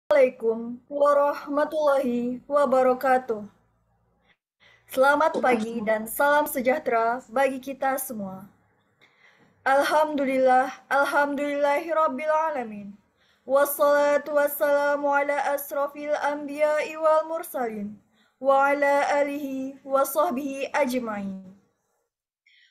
Assalamualaikum warahmatullahi wabarakatuh. Selamat pagi dan salam sejahtera bagi kita semua. Alhamdulillahirabbil alamin. Wassalatu wassalamu ala asrafil anbiya'i wal mursalin wa ala alihi wa sahbihi ajmain.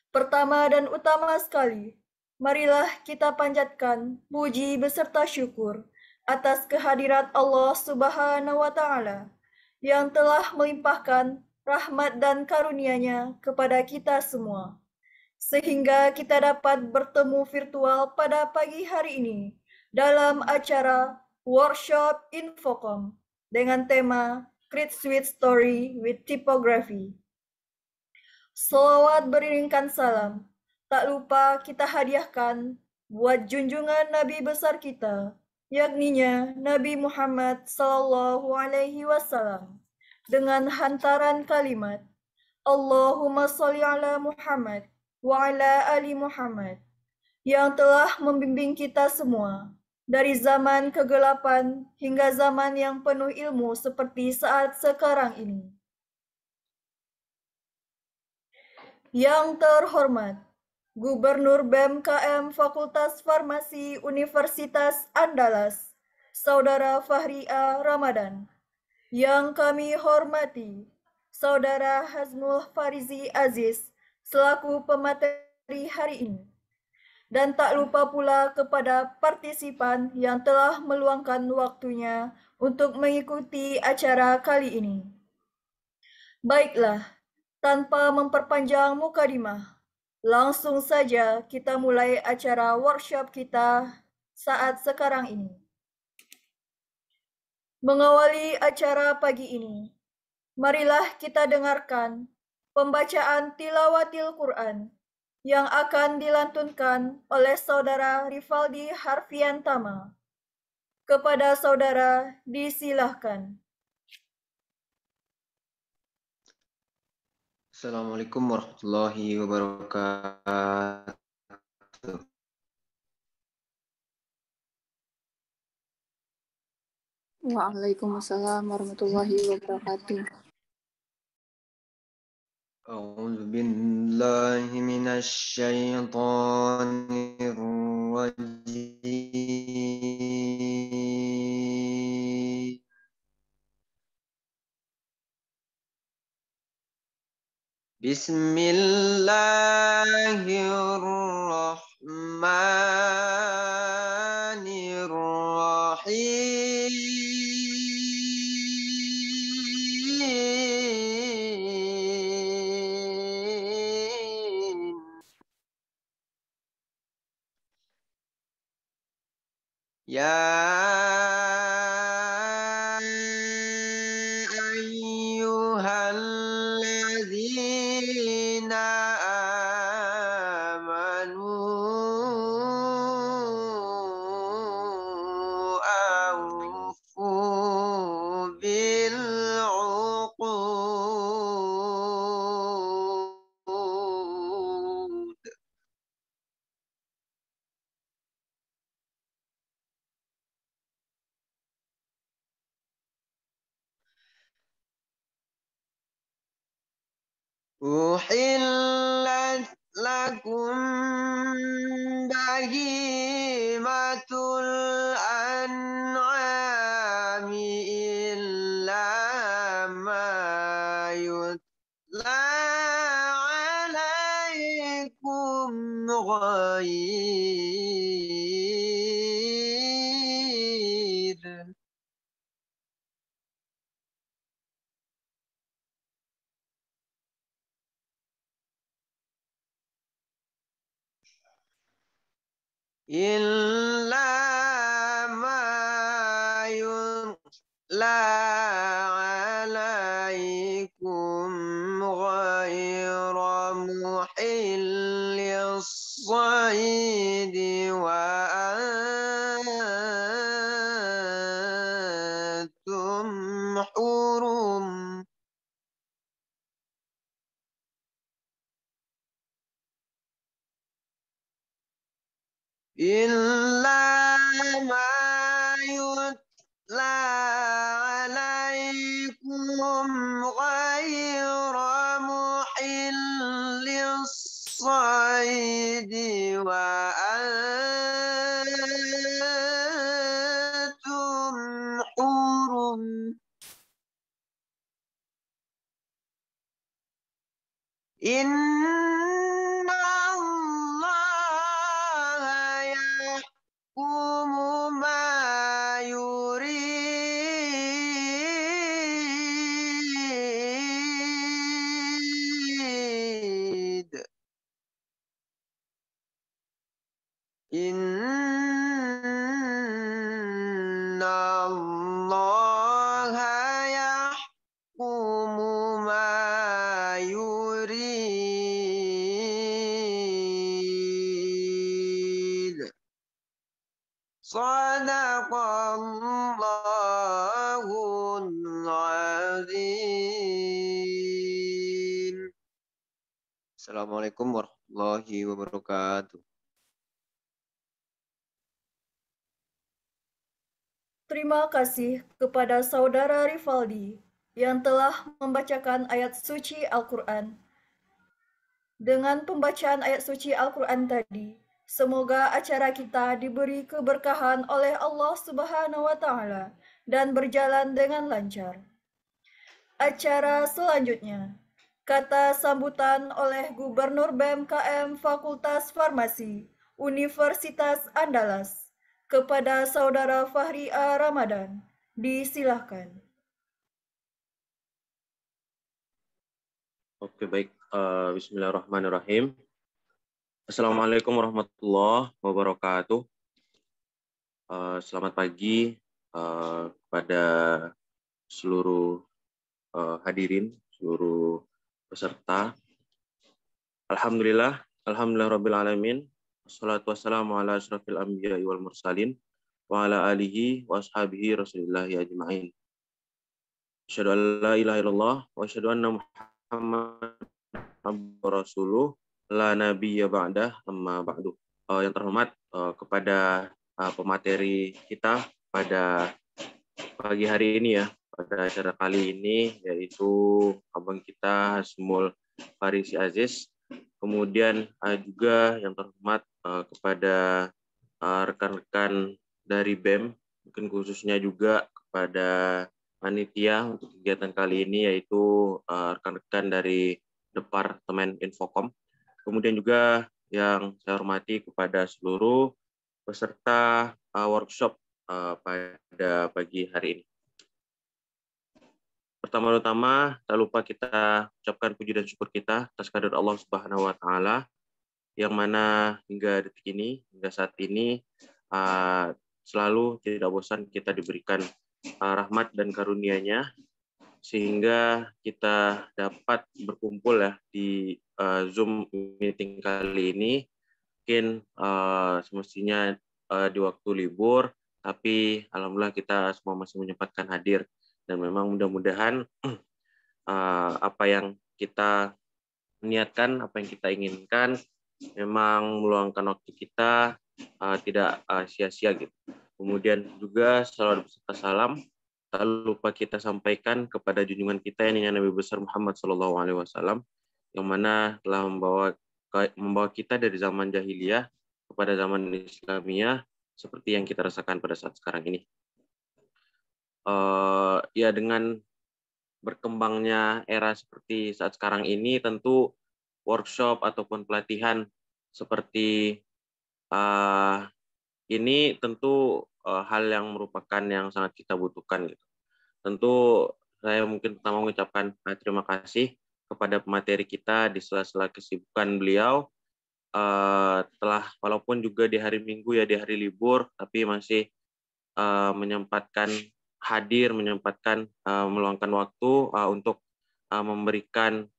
Pertama dan utama sekali, marilah kita panjatkan puji beserta syukur atas kehadirat Allah Subhanahu wa Ta'ala yang telah melimpahkan rahmat dan karunia-Nya kepada kita semua, sehingga kita dapat bertemu virtual pada pagi hari ini dalam acara workshop Infocom dengan tema Create Sweet Story with Typography. Selawat beriringkan salam, tak lupa kita hadiahkan buat junjungan Nabi besar kita, yakninya Nabi Muhammad Sallallahu Alaihi Wasallam, dengan hantaran kalimat Allahumma sholli ala Muhammad wa ala ali Muhammad, yang telah membimbing kita semua dari zaman kegelapan hingga zaman yang penuh ilmu seperti saat sekarang ini. Yang terhormat, Gubernur BEM KM Fakultas Farmasi Universitas Andalas, Saudara Fahri A. Ramadan. Yang kami hormati, Saudara Hazmul Farizi Aziz, selaku pemateri hari ini. Dan tak lupa pula kepada partisipan yang telah meluangkan waktunya untuk mengikuti acara kali ini. Baiklah, tanpa memperpanjang mukadimah, langsung saja kita mulai acara workshop kita saat sekarang ini. Mengawali acara pagi ini, marilah kita dengarkan pembacaan tilawatil Quran yang akan dilantunkan oleh Saudara Rifaldi Harfiantama. Kepada saudara disilahkan. Assalamualaikum warahmatullahi wabarakatuh. Waalaikumsalam warahmatullahi wabarakatuh. A'udzu billahi minasy syaithanir rajim. Bismillahirrahmanirrahim. Ya ayyuhalladzina amanu awfu bil uqud. Uhillat lakum bahimatul an'ami illa ma yutla alaikum ghair. Illa ma yutla alaikum ghaira muhillis saidi wa antum hurum. Illa ma yutla عليكم غير محل الصيد وأنتم حرم إن الله يحكم ما يريد إن الله يحكم ما يريد صدق الله العظيم. Assalamualaikum warahmatullahi wabarakatuh. Terima kasih kepada Saudara Rivaldi yang telah membacakan ayat suci Al-Quran. Dengan pembacaan ayat suci Al-Quran tadi, semoga acara kita diberi keberkahan oleh Allah Subhanahu wa Ta'ala dan berjalan dengan lancar. Acara selanjutnya, kata sambutan oleh Gubernur BMKM Fakultas Farmasi Universitas Andalas kepada Saudara Fahri A. Ramadan. Disilahkan. Oke, baik. Bismillahirrahmanirrahim. Assalamualaikum warahmatullahi wabarakatuh. Selamat pagi kepada seluruh hadirin, seluruh peserta. Alhamdulillah rabbil alamin. Wassalatu wassalamu ala asyrafil anbiya'i wal mursalin wa ala alihi wa ashabihi rasulillahi ajma'in. Asyhadu an la ilaha illallah wa asyhadu anna Muhammad Rasuluh la nabiyya ba'dah amma ba'du. Yang terhormat kepada pemateri kita pada pagi hari ini ya, pada acara kali ini, yaitu abang kita Hasmul Farisi Aziz. Kemudian juga yang terhormat kepada rekan-rekan dari BEM, mungkin khususnya juga kepada panitia untuk kegiatan kali ini, yaitu rekan-rekan dari Departemen Infokom. Kemudian juga yang saya hormati kepada seluruh peserta workshop pada pagi hari ini. Pertama-tama, tak lupa kita ucapkan puji dan syukur kita atas kehadirat Allah Subhanahu wa Ta'ala, yang mana hingga detik ini, hingga saat ini, selalu tidak bosan kita diberikan rahmat dan karunia-Nya, sehingga kita dapat berkumpul ya di Zoom meeting kali ini. Mungkin semestinya di waktu libur, tapi alhamdulillah kita semua masih menyempatkan hadir. Dan memang mudah-mudahan apa yang kita niatkan, apa yang kita inginkan, memang meluangkan waktu kita tidak sia-sia gitu. Kemudian juga salawat beserta salam tak lupa kita sampaikan kepada junjungan kita yang Nabi besar Muhammad SAW, yang mana telah membawa kita dari zaman jahiliyah kepada zaman Islamiyah seperti yang kita rasakan pada saat sekarang ini. Ya, dengan berkembangnya era seperti saat sekarang ini, tentu workshop ataupun pelatihan seperti ini tentu hal yang merupakan yang sangat kita butuhkan gitu. Tentu saya mungkin pertama mengucapkan terima kasih kepada pemateri kita di sela-sela kesibukan beliau, telah walaupun juga di hari Minggu ya, di hari libur, tapi masih menyempatkan hadir, menyempatkan meluangkan waktu untuk memberikan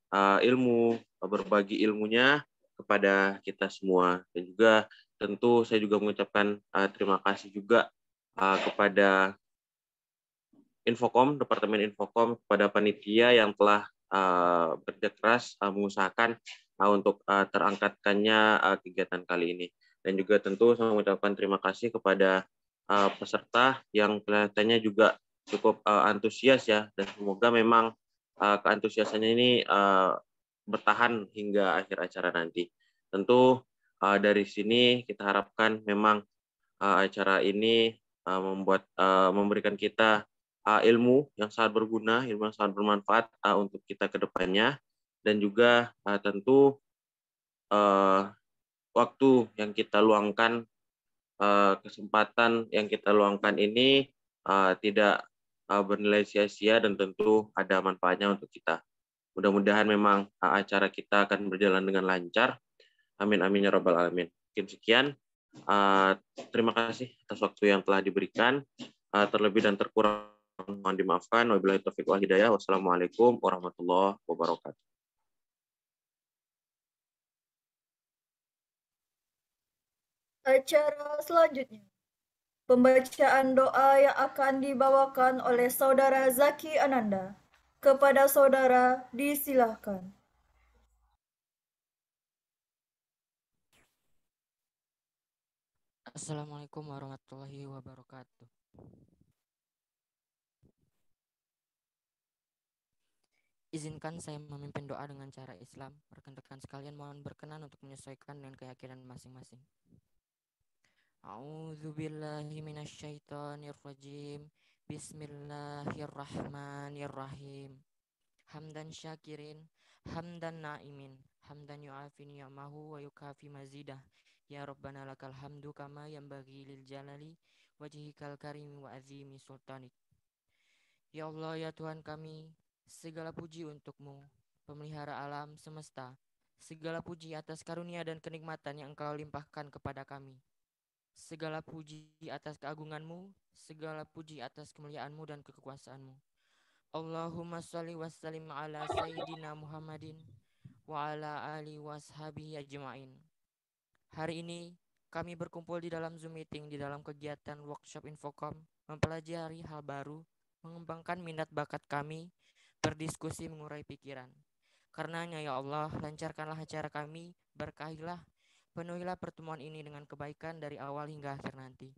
ilmu, berbagi ilmunya kepada kita semua. Dan juga tentu saya juga mengucapkan terima kasih juga kepada Infokom, Departemen Infokom, kepada panitia yang telah bekerja keras mengusahakan untuk terangkatkannya kegiatan kali ini. Dan juga tentu saya mengucapkan terima kasih kepada peserta yang kelihatannya juga cukup antusias ya, dan semoga memang keantusiasannya ini bertahan hingga akhir acara nanti. Tentu dari sini kita harapkan memang acara ini memberikan kita ilmu yang sangat berguna, ilmu yang sangat bermanfaat untuk kita ke depannya, dan juga tentu waktu yang kita luangkan, kesempatan yang kita luangkan ini tidak bernilai sia-sia dan tentu ada manfaatnya untuk kita. Mudah-mudahan memang acara kita akan berjalan dengan lancar. Amin amin ya rabbal alamin. Mungkin sekian. Terima kasih atas waktu yang telah diberikan. Terlebih dan terkurang mohon dimaafkan. Wabillahi taufiq wal hidayah. Wassalamualaikum warahmatullahi wabarakatuh. Acara selanjutnya, pembacaan doa yang akan dibawakan oleh Saudara Zaki Ananda. Kepada saudara disilahkan. Assalamualaikum warahmatullahi wabarakatuh. Izinkan saya memimpin doa dengan cara Islam. Rekan-rekan sekalian mohon berkenan untuk menyesuaikan dengan keyakinan masing-masing. A'udzubillahi minasyaitonirrajim. Bismillahirrahmanirrahim. Hamdan syakirin, hamdan na'imin, hamdan yu'afi ni'amahu wa yukafi mazidah. Ya Rabbana lakal hamdu kama yanbaghi lil jalali wajhikal karim wa azimi sultanik. Ya Allah, ya Tuhan kami, segala puji untuk-Mu, pemelihara alam semesta. Segala puji atas karunia dan kenikmatan yang Engkau limpahkan kepada kami. Segala puji atas keagungan-Mu, segala puji atas kemuliaan-Mu dan kekuasaan-Mu. Allahumma sholli wa sallim ala Sayyidina Muhammadin wa ala ali washabihi ajma'in. Hari ini kami berkumpul di dalam Zoom meeting di dalam kegiatan workshop Infocom, mempelajari hal baru, mengembangkan minat bakat kami, berdiskusi mengurai pikiran. Karenanya ya Allah, lancarkanlah acara kami, berkahilah, penuhilah pertemuan ini dengan kebaikan dari awal hingga akhir nanti.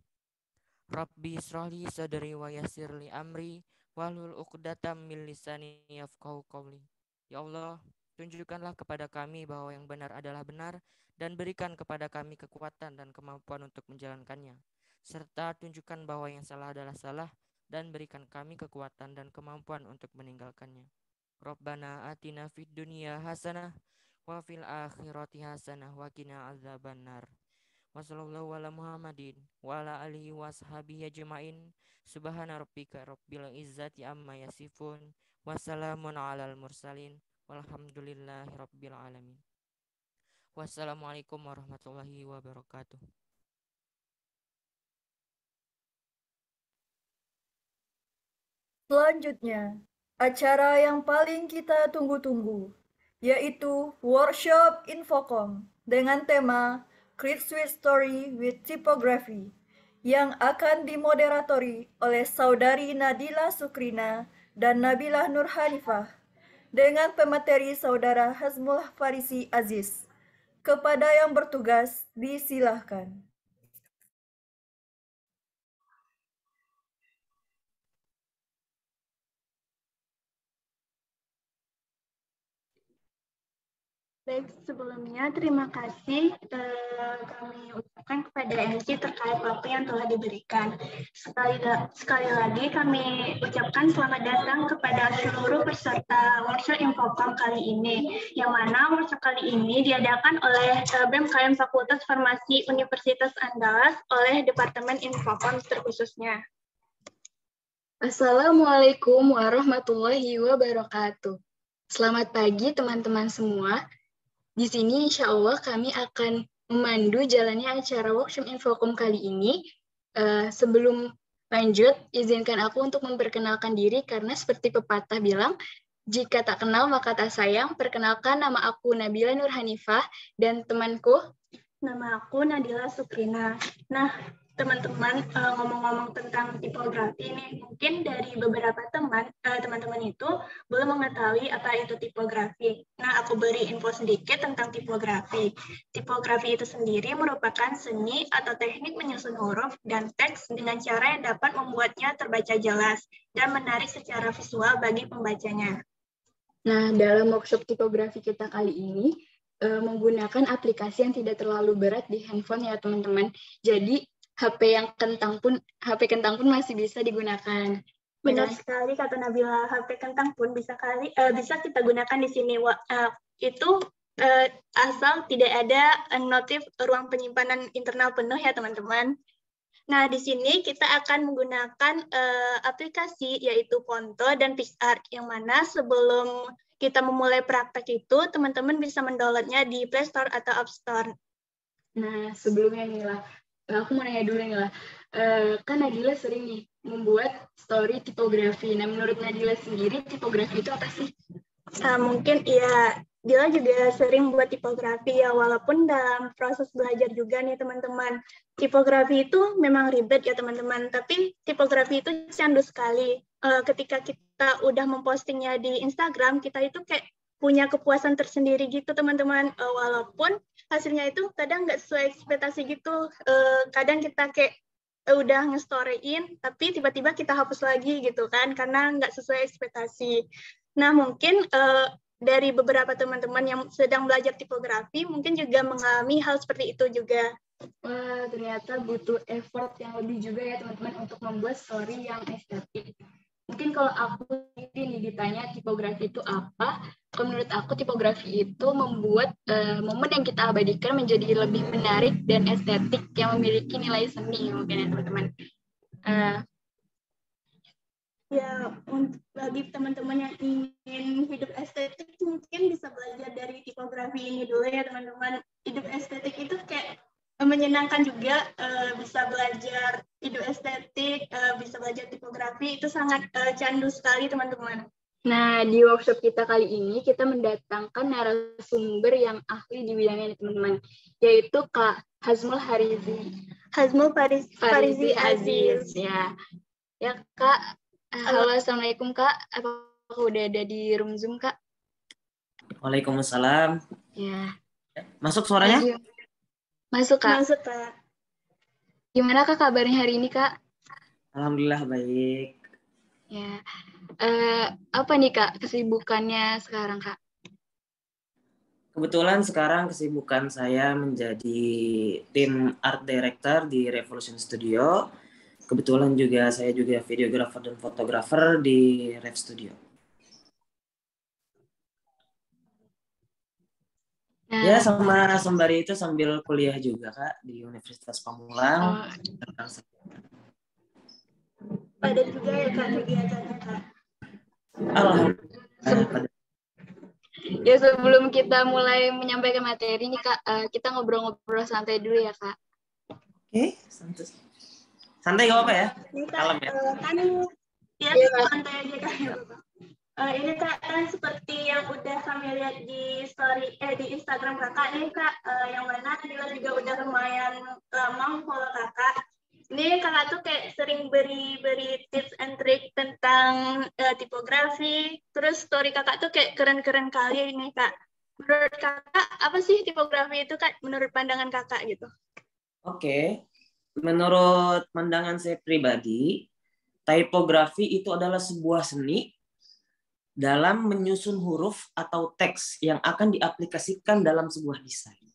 Rabbi shrahli sadri wa yassirli amri wahlul 'uqdatam min lisani yafqahu qawli. Ya Allah, tunjukkanlah kepada kami bahwa yang benar adalah benar dan berikan kepada kami kekuatan dan kemampuan untuk menjalankannya. Serta tunjukkan bahwa yang salah adalah salah dan berikan kami kekuatan dan kemampuan untuk meninggalkannya. Rabbana atina fid dunya hasanah wa fil akhirati hasanah wa qina azabannar. Wassallallahu ala Muhammadin wa ala alihi washabihi ajma'in. Subhana rabbika rabbil izzati amma yasifun. Wassalamun alal mursalin. Walhamdulillahi rabbil alamin. Wassalamualaikum warahmatullahi wabarakatuh. Selanjutnya, acara yang paling kita tunggu-tunggu, yaitu workshop Infocom dengan tema Create Sweet Story with Typography, yang akan dimoderatori oleh Saudari Nadila Sukrina dan Nabilah Nur Hanifah, dengan pemateri Saudara Hazmul Farisi Aziz. Kepada yang bertugas, disilahkan. Baik, sebelumnya terima kasih kami ucapkan kepada MC terkait waktu yang telah diberikan. Sekali lagi kami ucapkan selamat datang kepada seluruh peserta workshop Infocom kali ini, yang mana workshop kali ini diadakan oleh BEM Fakultas Farmasi Universitas Andalas oleh Departemen Infocom terkhususnya. Assalamualaikum warahmatullahi wabarakatuh. Selamat pagi teman-teman semua. Di sini insya Allah kami akan memandu jalannya acara workshop Infocom kali ini. Sebelum lanjut, izinkan aku untuk memperkenalkan diri karena seperti pepatah bilang, jika tak kenal maka tak sayang. Perkenalkan, nama aku Nabila Nur Hanifah dan temanku. Nama aku Nadila Sukrina. Nah, teman-teman ngomong-ngomong tentang tipografi nih, mungkin dari beberapa teman-teman itu belum mengetahui apa itu tipografi. Nah, aku beri info sedikit tentang tipografi. Tipografi itu sendiri merupakan seni atau teknik menyusun huruf dan teks dengan cara yang dapat membuatnya terbaca jelas dan menarik secara visual bagi pembacanya. Nah, dalam workshop tipografi kita kali ini, menggunakan aplikasi yang tidak terlalu berat di handphone ya teman-teman. Jadi, HP kentang pun masih bisa digunakan. Benar sekali kata Nabila, HP kentang pun bisa kita gunakan di sini. Itu asal tidak ada notif ruang penyimpanan internal penuh ya teman-teman. Nah, di sini kita akan menggunakan aplikasi yaitu Ponto dan PixArt, yang mana sebelum kita memulai praktek itu, teman-teman bisa mendownloadnya di Play Store atau App Store. Nah, sebelumnya Nila, aku mau nanya dulu Nila, kan Nadila sering nih membuat story tipografi. Nah, menurut Nadila sendiri, tipografi itu apa sih? Mungkin ya, Dila juga sering buat tipografi ya, walaupun dalam proses belajar juga nih teman-teman. Tipografi itu memang ribet ya teman-teman, tapi tipografi itu candu sekali. Ketika kita udah mempostingnya di Instagram, kita itu kayak punya kepuasan tersendiri gitu teman-teman, walaupun hasilnya itu kadang nggak sesuai ekspektasi gitu. Kadang kita kayak udah nge-storyin, tapi tiba-tiba kita hapus lagi gitu kan, karena nggak sesuai ekspektasi. Nah, mungkin dari beberapa teman-teman yang sedang belajar tipografi, mungkin juga mengalami hal seperti itu juga. Wah, ternyata butuh effort yang lebih juga ya teman-teman untuk membuat story yang estetik. Mungkin kalau aku ini ditanya tipografi itu apa, kalau menurut aku tipografi itu membuat momen yang kita abadikan menjadi lebih menarik dan estetik yang memiliki nilai seni mungkin ya teman-teman. Ya, bagi teman-teman yang ingin hidup estetik, mungkin bisa belajar dari tipografi ini dulu ya teman-teman. Hidup estetik itu kayak menyenangkan juga, bisa belajar hidup estetik, bisa belajar tipografi, itu sangat candu sekali teman-teman. Nah, di workshop kita kali ini, kita mendatangkan narasumber yang ahli di bidangnya teman-teman, yaitu Kak Hazmul Farizi Aziz. Ya Kak. Halo, Assalamualaikum Kak. Apakah udah ada di room Zoom Kak? Waalaikumsalam. Ya. Masuk suaranya? Masuk Kak. Masuk Kak. Gimana Kak kabarnya hari ini Kak? Alhamdulillah baik. Ya. Apa nih Kak kesibukannya sekarang Kak? Kebetulan sekarang kesibukan saya menjadi tim art director di Revolution Studio. Kebetulan saya juga videographer dan fotografer di Rev Studio. Nah, ya sama sembari itu sambil kuliah juga Kak di Universitas Pamulang. Padat juga ya Kak kegiatannya Kak. Alhamdulillah. Ya sebelum kita mulai menyampaikan materi nih Kak, kita ngobrol-ngobrol santai dulu ya Kak. Oke, santai gak apa-apa ya? Kalem ya? Santai aja Kak. Ini Kak, kan seperti yang udah kami lihat di story di Instagram Kakak nih Kak, yang mana Dila juga udah lumayan lama follow Kakak. Ini Kakak tuh kayak sering beri tips and trick tentang tipografi, terus story Kakak tuh kayak keren-keren kali ini Kak. Menurut Kakak, apa sih tipografi itu Kak, menurut pandangan Kakak gitu? Oke. Menurut pandangan saya pribadi, tipografi itu adalah sebuah seni dalam menyusun huruf atau teks yang akan diaplikasikan dalam sebuah desain.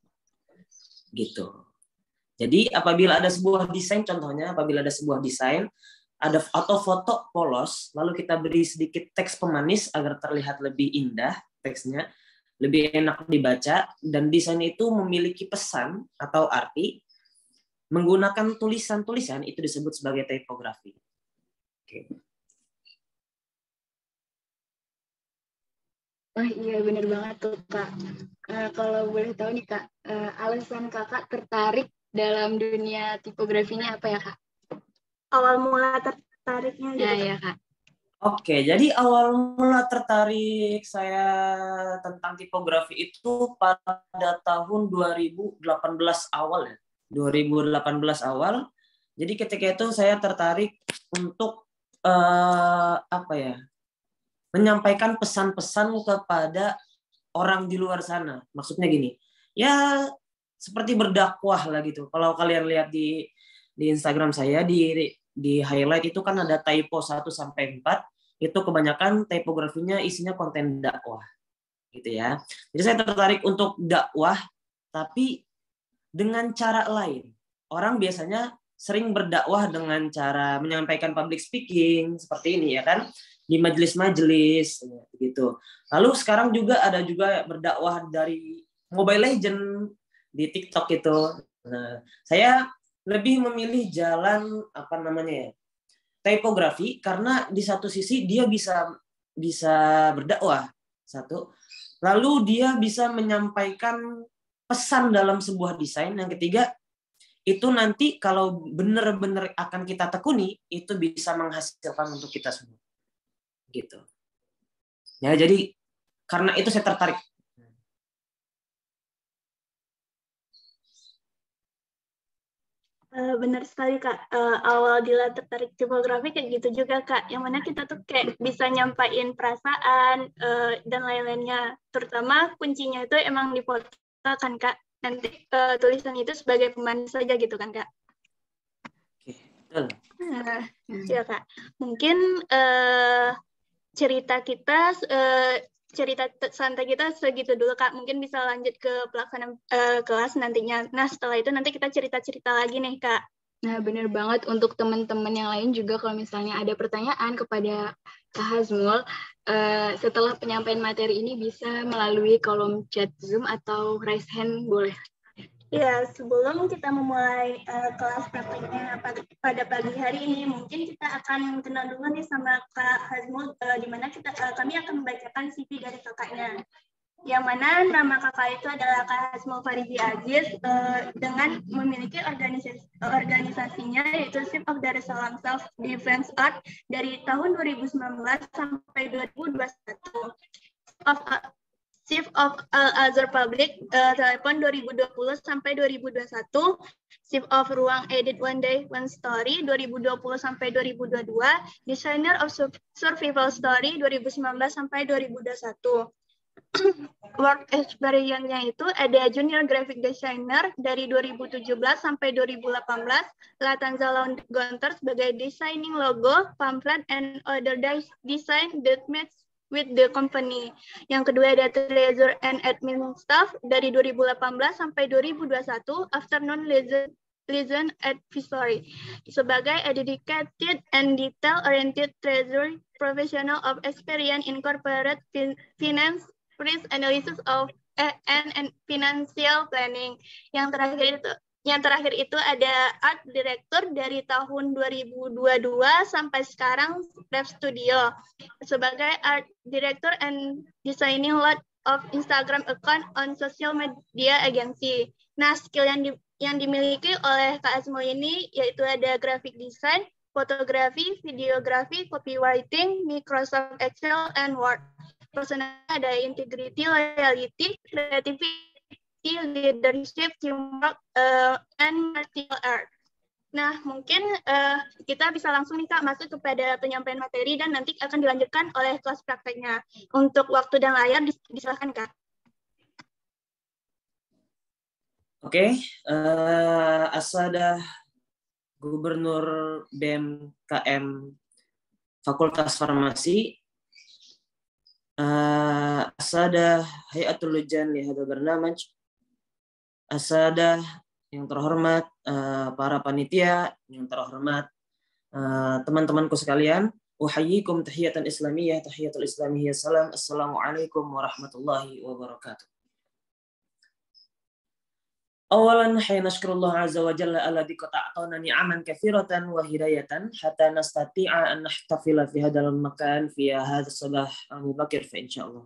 Gitu. Jadi apabila ada sebuah desain, contohnya apabila ada sebuah desain atau foto polos, lalu kita beri sedikit teks pemanis agar terlihat lebih indah teksnya, lebih enak dibaca, dan desain itu memiliki pesan atau arti, menggunakan tulisan-tulisan itu disebut sebagai tipografi. Oke. Oh iya benar banget tuh Kak. Kalau boleh tahu nih Kak, alasan Kakak tertarik dalam dunia tipografinya apa ya Kak? Awal mula tertariknya gitu. Ya Kak. Oke, jadi awal mula tertarik saya tentang tipografi itu pada tahun 2018 awal ya. 2018 awal Jadi ketika itu saya tertarik untuk menyampaikan pesan-pesan kepada orang di luar sana. Maksudnya gini, ya seperti berdakwah lah gitu. Kalau kalian lihat di Instagram saya di highlight itu kan ada typo 1 sampai 4, itu kebanyakan tipografinya isinya konten dakwah gitu ya. Jadi saya tertarik untuk dakwah tapi dengan cara lain. Orang biasanya sering berdakwah dengan cara menyampaikan public speaking seperti ini ya kan, di majelis-majelis gitu. Lalu sekarang juga ada berdakwah dari Mobile Legend di TikTok itu. Nah, saya lebih memilih jalan tipografi karena di satu sisi dia bisa berdakwah satu, lalu dia bisa menyampaikan pesan dalam sebuah desain. Yang ketiga, itu nanti kalau benar-benar akan kita tekuni, itu bisa menghasilkan untuk kita semua. Gitu. Ya, jadi karena itu saya tertarik. Benar sekali Kak, awal Dila tertarik tipografi kayak gitu juga Kak, yang mana kita tuh kayak bisa nyampain perasaan dan lain-lainnya, terutama kuncinya itu emang di foto kan Kak, nanti tulisan itu sebagai pemanis saja gitu kan Kak. Oke, betul. Ya Kak, mungkin cerita santai kita segitu dulu Kak. Mungkin bisa lanjut ke pelaksanaan kelas nantinya. Nah, setelah itu nanti kita cerita-cerita lagi nih Kak. Nah, benar banget untuk teman-teman yang lain juga kalau misalnya ada pertanyaan kepada Kak Hazmul, setelah penyampaian materi ini bisa melalui kolom chat Zoom atau raise hand boleh. Ya, sebelum kita memulai kelas prakteknya pada pagi hari ini, mungkin kita akan kenal dulu nih sama Kak Hazmul, di mana kami akan membacakan CV dari kakaknya. Yang mana nama kakak itu adalah Kak Hazmul Faridi Aziz, dengan memiliki organisasinya yaitu Shift of Dar es Salaam Self Defense Art dari tahun 2019 sampai 2021. Chief of Al-Azhar Public telepon 2020 sampai 2021, Chief of Ruang Edit One Day One Story 2020 sampai 2022, Designer of Survival Story 2019 sampai 2021. Work experience-nya itu ada Junior Graphic Designer dari 2017 sampai 2018, Latanza Gonter sebagai Designing Logo, Pamphlet, and Other Design that match with the company. Yang kedua ada Treasure and Admin Staff dari 2018 sampai 2021, Afternoon Liaison Advisory sebagai a dedicated and detail-oriented treasury professional of experience in corporate finance, risk analysis of and financial planning. Yang terakhir itu ada Art Director dari tahun 2022 sampai sekarang Rep Studio sebagai Art Director and Designing lot of Instagram account on social media agency. Nah, skill yang dimiliki oleh Kak Hazmul ini yaitu ada graphic design, fotografi, videografi, copywriting, Microsoft Excel, and Word. Personalnya ada integrity, loyalty, creativity, leadership, teamwork, and martial art. Nah, mungkin kita bisa langsung nih Kak masuk kepada penyampaian materi dan nanti akan dilanjutkan oleh kelas prakteknya. Untuk waktu dan layar disilahkan Kak. Oke, Asadah Gubernur BEM KM Fakultas Farmasi, Asadah Hayatul Lujan li hadzal barnamaj, Asadah yang terhormat, para panitia yang terhormat, teman-temanku sekalian, uhayyikum tahiyatan islamiyah, tahiyatul islamiyah, salam, assalamualaikum warahmatullahi wabarakatuh. Awalan hayya nashkurullah azza wa jalla alladzi qad a'tana ni'aman katsiratan wa hidayatan hatta nastati'a an nahtafila fi hadzal makan fi hadzal sabah al-mubakir fa insyaallah.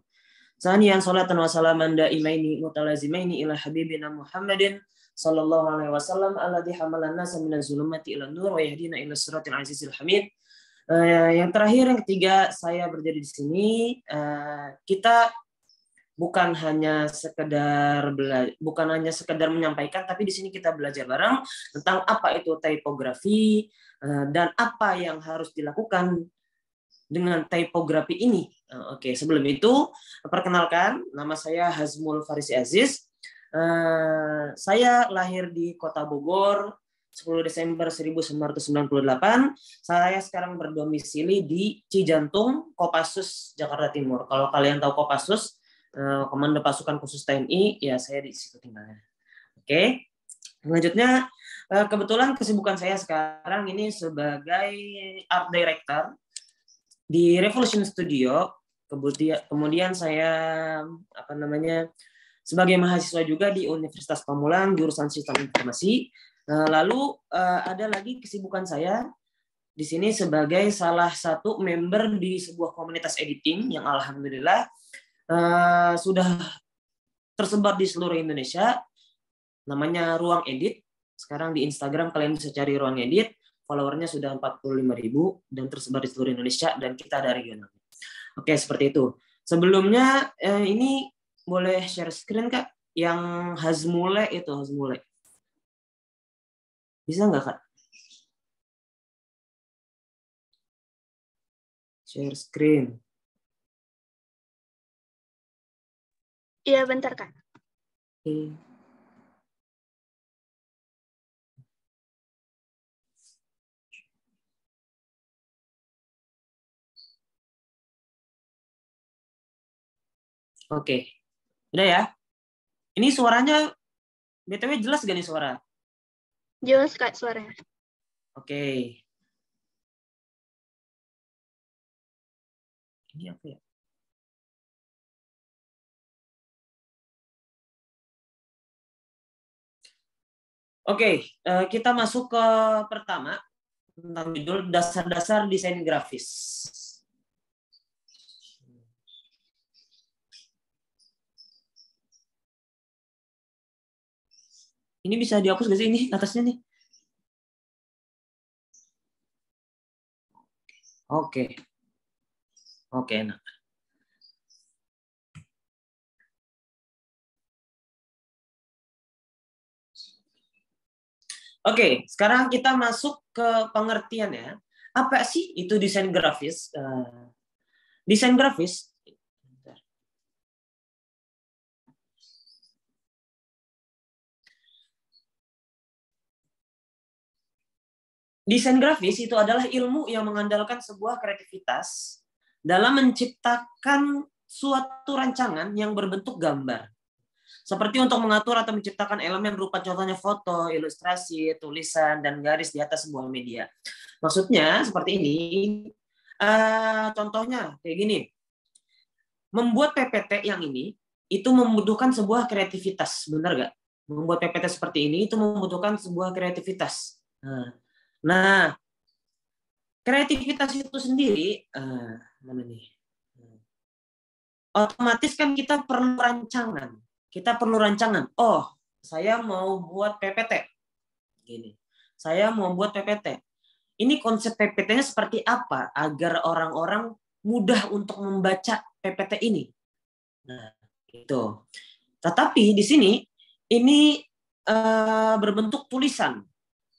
Saniyan salatan wa salaman daimaini mutalazimaini ila habibina Muhammadin sallallahu alaihi wasallam alladzi hamalan nasa minaz zulumati ila nur wa yahdina ila siratal azizil hamid. Yang terakhir, yang ketiga, saya berdiri di sini, kita bukan hanya sekedar menyampaikan, tapi di sini kita belajar bareng tentang apa itu typography dan apa yang harus dilakukan dengan typography ini. Oke, sebelum itu perkenalkan, nama saya Hazmul Farisi Aziz. Saya lahir di Kota Bogor 10 Desember 1998. Saya sekarang berdomisili di Cijantung, Kopassus, Jakarta Timur. Kalau kalian tahu Kopassus, Komando Pasukan Khusus TNI, ya saya di situ tinggalnya. Oke. Selanjutnya, kebetulan kesibukan saya sekarang ini sebagai art director di Revolution Studio. Kemudian saya sebagai mahasiswa juga di Universitas Pamulang jurusan Sistem Informasi. Lalu ada lagi kesibukan saya di sini sebagai salah satu member di sebuah komunitas editing yang alhamdulillah sudah tersebar di seluruh Indonesia. Namanya Ruang Edit. Sekarang di Instagram kalian bisa cari Ruang Edit. Followernya sudah 45.000 dan tersebar di seluruh Indonesia dan kita ada regional. Oke, seperti itu. Sebelumnya ini boleh share screen Kak, yang Hazmule itu Hazmule. Bisa nggak Kak? Share screen. Iya, bentar Kak. Oke. Oke. Udah ya? Ini suaranya BTW jelas gak nih suara? Jelas Kak suaranya. Oke. Ini apa ya? Oke, kita masuk ke pertama tentang judul dasar-dasar desain grafis. Ini bisa dihapus gak sih ini atasnya nih? Oke. Oke, enak. Oke, sekarang kita masuk ke pengertian ya. Apa sih itu desain grafis? Desain grafis itu adalah ilmu yang mengandalkan sebuah kreativitas dalam menciptakan suatu rancangan yang berbentuk gambar. Seperti untuk mengatur atau menciptakan elemen rupa contohnya foto, ilustrasi, tulisan, dan garis di atas sebuah media. Maksudnya seperti ini. Contohnya kayak gini. Membuat PPT yang ini itu membutuhkan sebuah kreativitas, benar nggak? Membuat PPT seperti ini itu membutuhkan sebuah kreativitas. Nah, kreativitas itu sendiri, mana nih? Otomatis kan kita perlu rancangan. Oh, saya mau buat PPT. Gini. Saya mau buat PPT. Ini konsep PPT-nya seperti apa agar orang-orang mudah untuk membaca PPT ini. Nah, itu. Tetapi di sini ini berbentuk tulisan.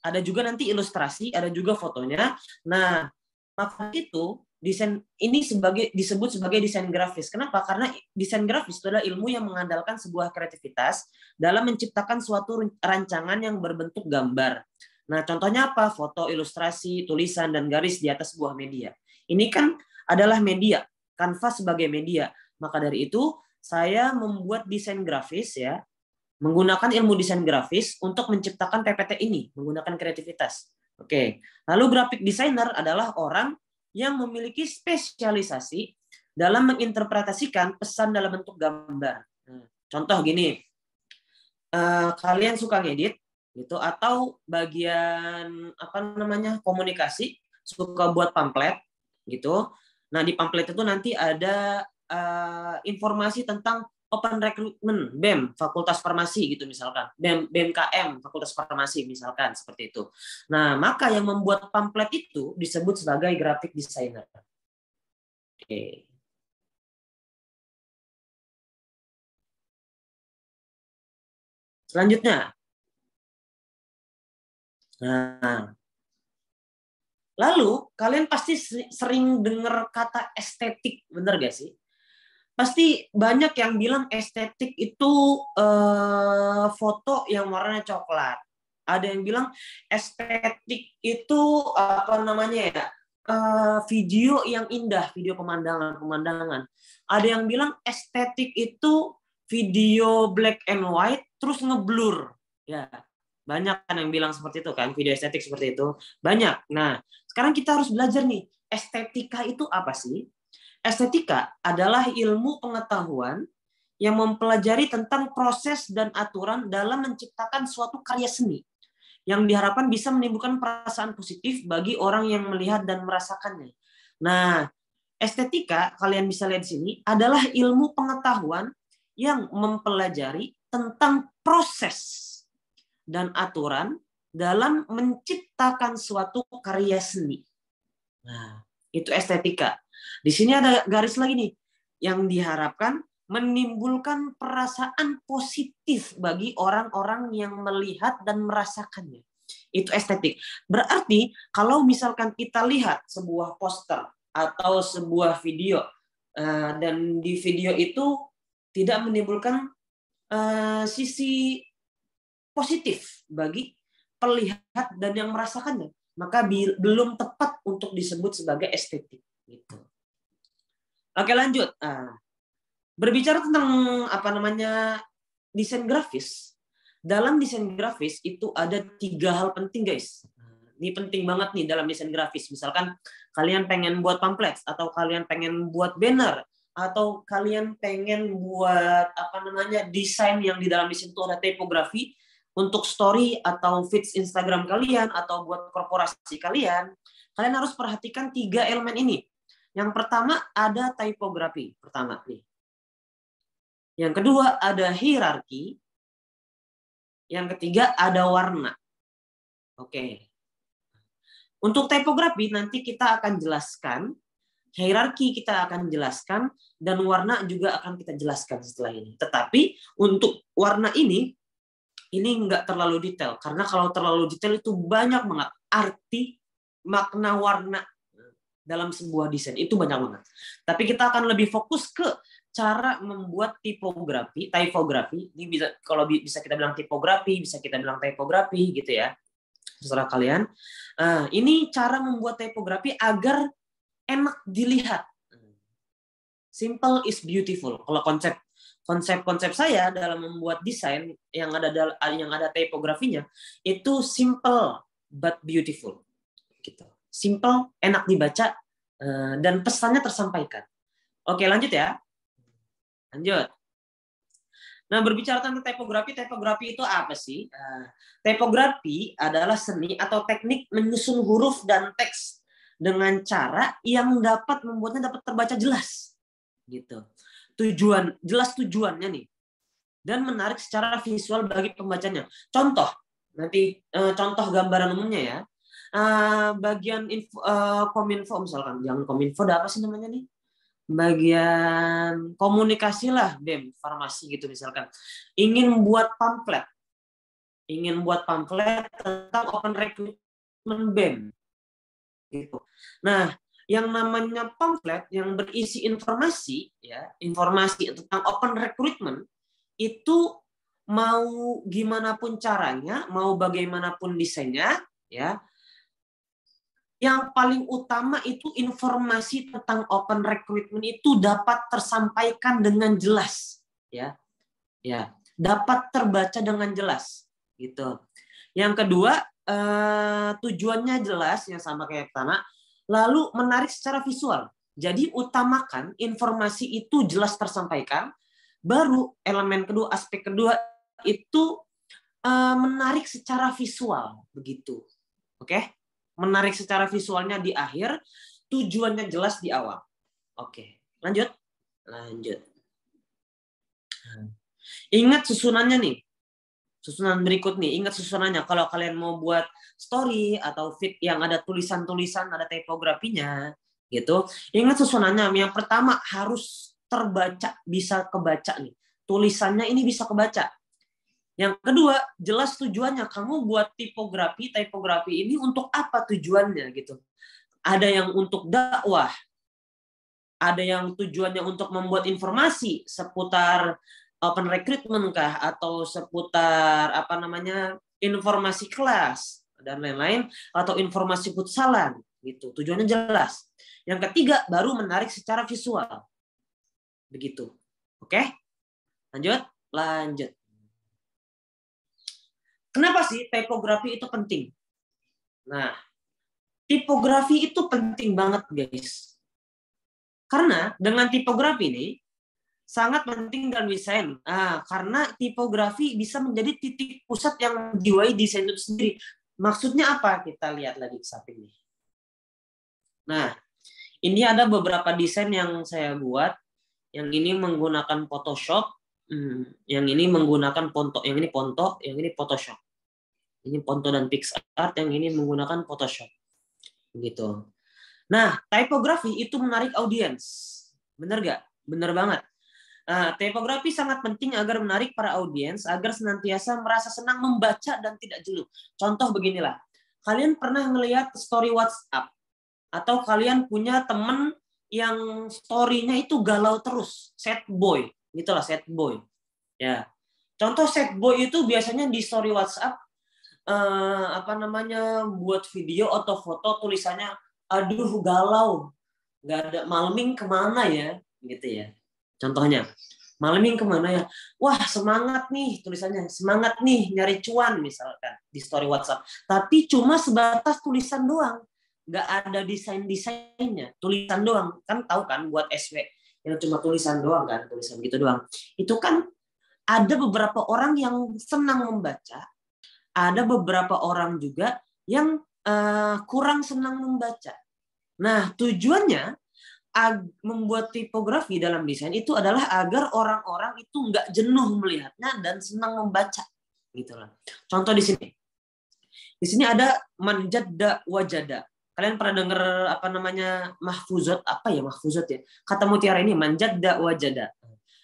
Ada juga nanti ilustrasi, ada juga fotonya. Nah, maka itu desain ini disebut sebagai desain grafis. Kenapa? Karena desain grafis itu adalah ilmu yang mengandalkan sebuah kreativitas dalam menciptakan suatu rancangan yang berbentuk gambar. Nah, contohnya apa? Foto, ilustrasi, tulisan, dan garis di atas sebuah media. Ini kan adalah media, kanvas sebagai media. Maka dari itu, saya membuat desain grafis ya, menggunakan ilmu desain grafis untuk menciptakan PPT ini, menggunakan kreativitas. Oke. Lalu graphic designer adalah orang yang memiliki spesialisasi dalam menginterpretasikan pesan dalam bentuk gambar. Contoh gini, kalian suka ngedit gitu atau bagian komunikasi suka buat pamflet gitu. Nah, di pamflet itu nanti ada informasi tentang open recruitment BEM Fakultas Farmasi gitu misalkan, BMKM Fakultas Farmasi misalkan seperti itu. Nah, maka yang membuat pamflet itu disebut sebagai graphic designer. Oke. Selanjutnya. Nah, lalu kalian pasti sering dengar kata estetik, bener gak sih? Pasti banyak yang bilang estetik itu foto yang warnanya coklat. Ada yang bilang estetik itu apa namanya ya? Video yang indah, video pemandangan. Ada yang bilang estetik itu video black and white terus ngeblur. Ya, banyak kan yang bilang seperti itu kan, video estetik seperti itu. Banyak. Nah, sekarang kita harus belajar nih, estetika itu apa sih? Estetika adalah ilmu pengetahuan yang mempelajari tentang proses dan aturan dalam menciptakan suatu karya seni yang diharapkan bisa menimbulkan perasaan positif bagi orang yang melihat dan merasakannya. Nah, estetika, kalian bisa lihat di sini, adalah ilmu pengetahuan yang mempelajari tentang proses dan aturan dalam menciptakan suatu karya seni. Nah, itu estetika. Di sini ada garis lagi nih, yang diharapkan menimbulkan perasaan positif bagi orang-orang yang melihat dan merasakannya. Itu estetik. Berarti kalau misalkan kita lihat sebuah poster atau sebuah video, dan di video itu tidak menimbulkan sisi positif bagi pelihat dan yang merasakannya, maka belum tepat untuk disebut sebagai estetik. Gitu. Oke, lanjut. Berbicara tentang apa namanya desain grafis, dalam desain grafis itu ada 3 hal penting, guys. Ini penting banget nih dalam desain grafis. Misalkan kalian pengen buat pamflet, atau kalian pengen buat banner, atau kalian pengen buat apa namanya desain yang di dalam desain itu ada tipografi untuk story atau feeds Instagram kalian atau buat korporasi kalian harus perhatikan 3 elemen ini. Yang pertama ada tipografi, pertama nih. Yang kedua ada hierarki. Yang ketiga ada warna. Oke. Untuk tipografi nanti kita akan jelaskan, hierarki kita akan jelaskan, dan warna juga akan kita jelaskan setelah ini. Tetapi untuk warna ini nggak terlalu detail, karena kalau terlalu detail itu banyak banget arti makna warna dalam sebuah desain, itu banyak banget. Tapi kita akan lebih fokus ke cara membuat tipografi. Ini bisa, kalau bisa kita bilang tipografi, bisa kita bilang tipografi gitu ya, terserah kalian. Ini cara membuat tipografi agar enak dilihat. Simple is beautiful. Kalau konsep saya dalam membuat desain yang ada tipografinya itu simple but beautiful. Gitu. Simple, enak dibaca, dan pesannya tersampaikan. Oke, lanjut ya. Lanjut. Nah, berbicara tentang tipografi itu apa sih? Tipografi adalah seni atau teknik menyusun huruf dan teks dengan cara yang dapat membuatnya dapat terbaca jelas. Gitu. Jelas tujuannya nih. Dan menarik secara visual bagi pembacanya. Contoh, nanti contoh gambaran umumnya ya. Bagian kominfo misalkan, jangan kominfo, ada apa sih namanya nih? Bagian komunikasi lah, BEM, farmasi gitu misalkan. Ingin buat pamflet tentang open recruitment BEM. Gitu. Nah, yang namanya pamflet yang berisi informasi tentang open recruitment itu mau gimana pun caranya, mau bagaimanapun desainnya, ya. Yang paling utama itu informasi tentang open recruitment itu dapat tersampaikan dengan jelas, ya. Ya, dapat terbaca dengan jelas, gitu. Yang kedua, tujuannya jelas, yang sama kayak pertama, lalu menarik secara visual. Jadi utamakan informasi itu jelas tersampaikan, baru elemen kedua, aspek kedua itu menarik secara visual, begitu. Oke? Menarik secara visualnya di akhir, tujuannya jelas di awal. Oke, lanjut. Ingat susunannya nih. Susunan berikut nih, ingat susunannya. Kalau kalian mau buat story atau feed yang ada tulisan-tulisan, ada tipografinya, gitu. Ingat susunannya. Yang pertama harus terbaca, bisa kebaca nih. Tulisannya ini bisa kebaca. Yang kedua, jelas tujuannya. Kamu buat tipografi ini untuk apa tujuannya gitu. Ada yang untuk dakwah, ada yang tujuannya untuk membuat informasi seputar open recruitment kah, atau seputar informasi kelas dan lain-lain, atau informasi futsalan gitu. Tujuannya jelas. Yang ketiga, baru menarik secara visual. Begitu. Oke? Lanjut. Kenapa sih tipografi itu penting? Nah, tipografi itu penting banget, guys. Karena dengan tipografi ini sangat penting dalam desain. Karena tipografi bisa menjadi titik pusat yang menjiwai desain itu sendiri. Maksudnya apa? Kita lihat lagi ke samping ini. Nah, ini ada beberapa desain yang saya buat. Yang ini menggunakan Photoshop. Yang ini menggunakan Ponto. Yang ini Ponto. Yang ini Photoshop. Ini Ponto dan PixArt. Yang ini menggunakan Photoshop. Begitu. Nah, tipografi itu menarik audiens. Bener nggak? Bener banget. Nah, tipografi sangat penting agar menarik para audiens, agar senantiasa merasa senang membaca dan tidak jenuh. Contoh beginilah. Kalian pernah ngelihat story WhatsApp? Atau kalian punya temen yang story-nya itu galau terus. Sad boy. Gitulah, sad boy. Ya. Contoh sad boy itu biasanya di story WhatsApp buat video atau foto tulisannya aduh galau, nggak ada Malming kemana ya, gitu ya. Contohnya Malming kemana ya, wah semangat nih tulisannya, semangat nih nyari cuan misalkan di story WhatsApp, tapi cuma sebatas tulisan doang, nggak ada desainnya, tulisan doang. Kan tahu kan buat SW yang cuma tulisan doang kan, tulisan gitu doang. Itu kan ada beberapa orang yang senang membaca. Ada beberapa orang juga yang kurang senang membaca. Nah, tujuannya membuat tipografi dalam desain itu adalah agar orang-orang itu nggak jenuh melihatnya dan senang membaca. Gitulah. Contoh di sini. Di sini ada manjadda wajada. Kalian pernah dengar mahfuzat? Apa ya mahfuzat ya? Kata mutiara ini manjadda wajada.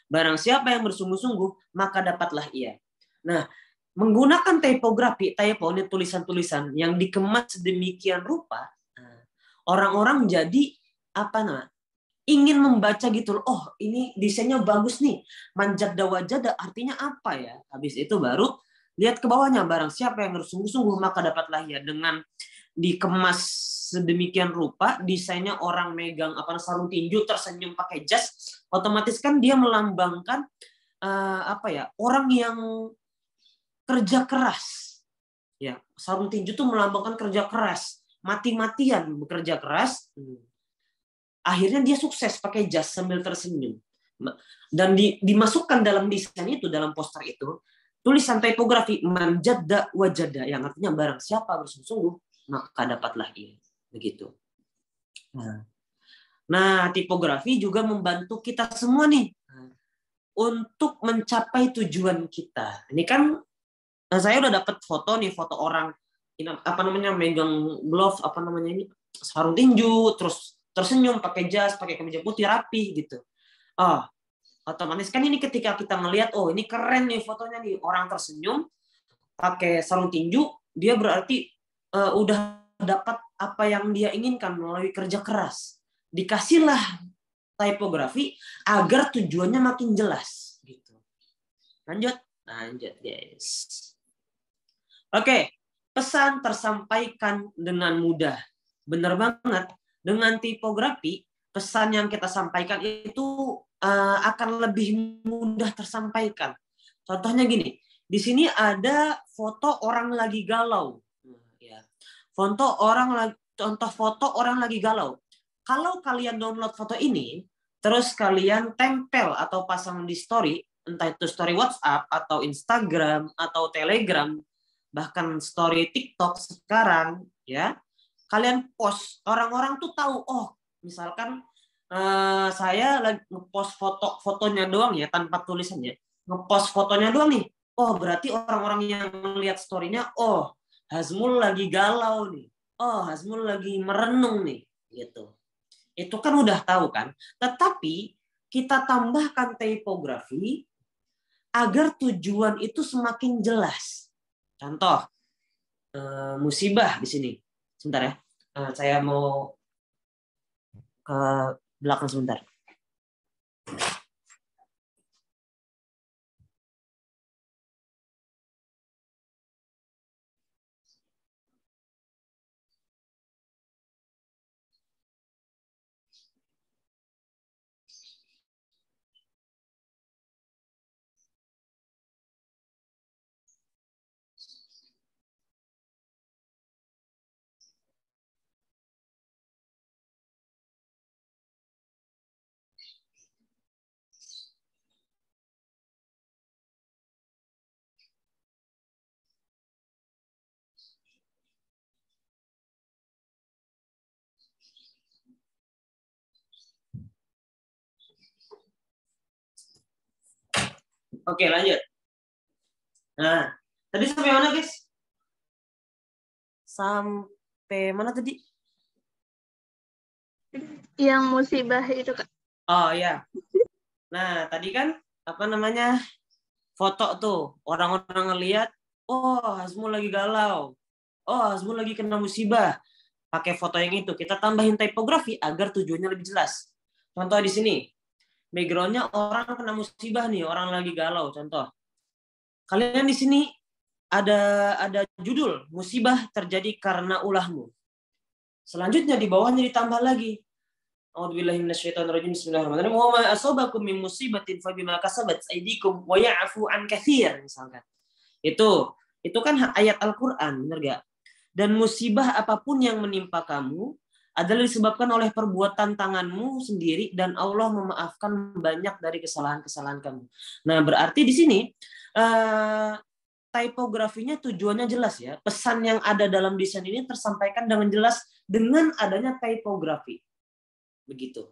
Barang siapa yang bersungguh-sungguh, maka dapatlah ia. Nah, menggunakan tipografi, typo ini tulisan-tulisan yang dikemas sedemikian rupa, orang-orang jadi ingin membaca gitu. Oh, ini desainnya bagus nih. Manjadda wajada artinya apa ya? Habis itu baru lihat ke bawahnya, barang siapa yang bersungguh-sungguh maka dapatlah ia. Dengan dikemas sedemikian rupa, desainnya orang megang sarung tinju tersenyum pakai jas, otomatis kan dia melambangkan orang yang kerja keras. Ya, sarung tinju itu melambangkan kerja keras, mati-matian bekerja keras. Akhirnya dia sukses pakai jas sambil tersenyum. Dan dimasukkan dalam desain itu, dalam poster itu, tulisan tipografi manjadda wajada yang artinya barang siapa bersungguh-sungguh maka dapatlah ia. Begitu. Nah, tipografi juga membantu kita semua nih untuk mencapai tujuan kita. Ini kan saya udah dapat foto nih, foto orang megang glove sarung tinju, terus tersenyum pakai jas, pakai kemeja putih rapi gitu. Otomatis kan ini ketika kita ngelihat, oh ini keren nih fotonya nih, orang tersenyum pakai sarung tinju, dia berarti udah dapat apa yang dia inginkan melalui kerja keras. Dikasihlah tipografi agar tujuannya makin jelas gitu. Lanjut guys. Oke, pesan tersampaikan dengan mudah. Benar banget. Dengan tipografi, pesan yang kita sampaikan itu akan lebih mudah tersampaikan. Contohnya gini, di sini ada foto orang lagi galau. Contoh foto orang lagi galau. Kalau kalian download foto ini, terus kalian tempel atau pasang di story, entah itu story WhatsApp atau Instagram atau Telegram, bahkan story TikTok sekarang, ya, kalian post, orang-orang tuh tahu, oh, misalkan saya lagi ngepost fotonya doang ya, tanpa tulisannya, ngepost fotonya doang nih, oh berarti orang-orang yang melihat story-nya, oh Hazmul lagi galau nih, oh Hazmul lagi merenung nih, gitu. Itu kan udah tahu kan, tetapi kita tambahkan tipografi agar tujuan itu semakin jelas. Contoh, musibah di sini. Sebentar ya, saya mau ke belakang sebentar. Oke, lanjut. Nah, tadi sampai mana, guys? Sampai mana tadi? Yang musibah itu, Kak. Oh ya. Nah, tadi kan apa namanya? Foto tuh, orang-orang ngelihat, oh, Hazmul lagi galau. Oh, Hazmul lagi kena musibah. Pakai foto yang itu, kita tambahin tipografi agar tujuannya lebih jelas. Contoh di sini. Background-nya orang kena musibah nih, orang lagi galau. Contoh, kalian di sini ada judul musibah terjadi karena ulahmu. Selanjutnya di bawahnya ditambah lagi. A'udzubillahi minasyaitonirrajim. Bismillahirrahmanirrahim. Wa ma asabakum min musibatin fabima kasabat aydikum wa ya'fu an katsir, misalkan. Itu kan ayat Al-Qur'an, benar enggak? Dan musibah apapun yang menimpa kamu adalah disebabkan oleh perbuatan tanganmu sendiri dan Allah memaafkan banyak dari kesalahan-kesalahan kamu. Nah, berarti di sini tipografinya tujuannya jelas ya. Pesan yang ada dalam desain ini tersampaikan dengan jelas dengan adanya tipografi. Begitu.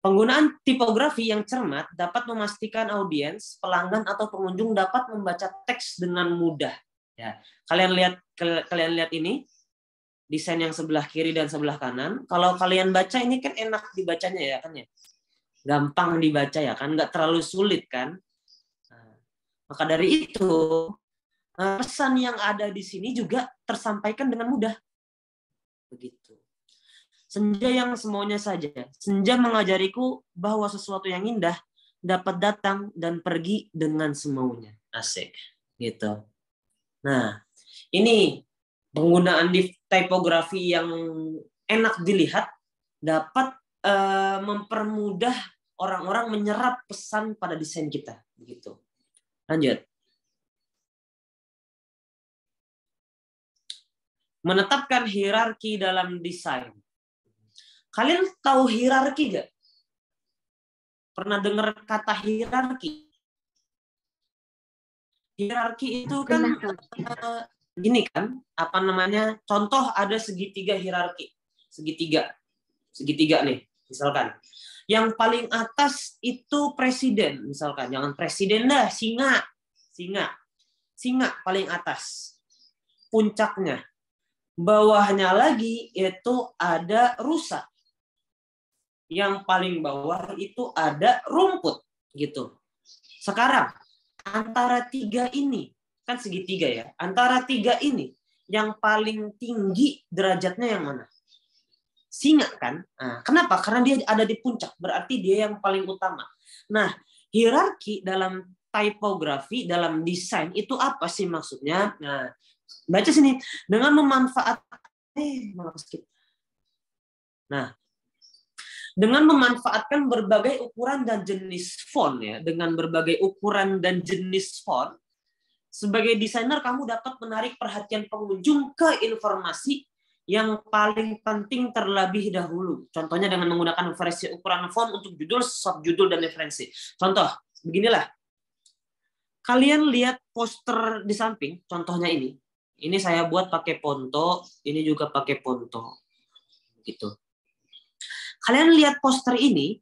Penggunaan tipografi yang cermat dapat memastikan audiens, pelanggan atau pengunjung dapat membaca teks dengan mudah. Ya, kalian lihat ini. Desain yang sebelah kiri dan sebelah kanan. Kalau kalian baca ini kan enak dibacanya ya kan ya. Gampang dibaca ya kan, nggak terlalu sulit kan. Nah, maka dari itu pesan yang ada di sini juga tersampaikan dengan mudah. Begitu. Senja yang semaunya saja. Senja mengajariku bahwa sesuatu yang indah dapat datang dan pergi dengan semaunya. Asik. Gitu. Nah, ini penggunaan tipografi yang enak dilihat dapat mempermudah orang-orang menyerap pesan pada desain kita. Begitu. Lanjut. Menetapkan hierarki dalam desain. Kalian tahu hierarki nggak? Pernah dengar kata hierarki? Hierarki itu kan gini kan, apa namanya? Contoh ada segitiga hierarki. Segitiga nih, misalkan. Yang paling atas itu presiden, misalkan. Jangan presiden dah, singa. Singa paling atas. Puncaknya. Bawahnya lagi itu ada rusa. Yang paling bawah itu ada rumput, gitu. Sekarang antara tiga ini kan segitiga ya. Antara tiga ini yang paling tinggi derajatnya yang mana? Singa kan? Nah, kenapa? Karena dia ada di puncak. Berarti dia yang paling utama. Nah, hierarki dalam tipografi, dalam desain itu apa sih maksudnya? Nah, baca sini. Dengan memanfaatkan dengan memanfaatkan berbagai ukuran dan jenis font ya, dengan berbagai ukuran dan jenis font, sebagai desainer kamu dapat menarik perhatian pengunjung ke informasi yang paling penting terlebih dahulu. Contohnya dengan menggunakan versi ukuran font untuk judul, subjudul, dan referensi. Contoh, beginilah. Kalian lihat poster di samping, contohnya ini. Ini saya buat pakai Ponto, ini juga pakai Ponto. Gitu. Kalian lihat poster ini,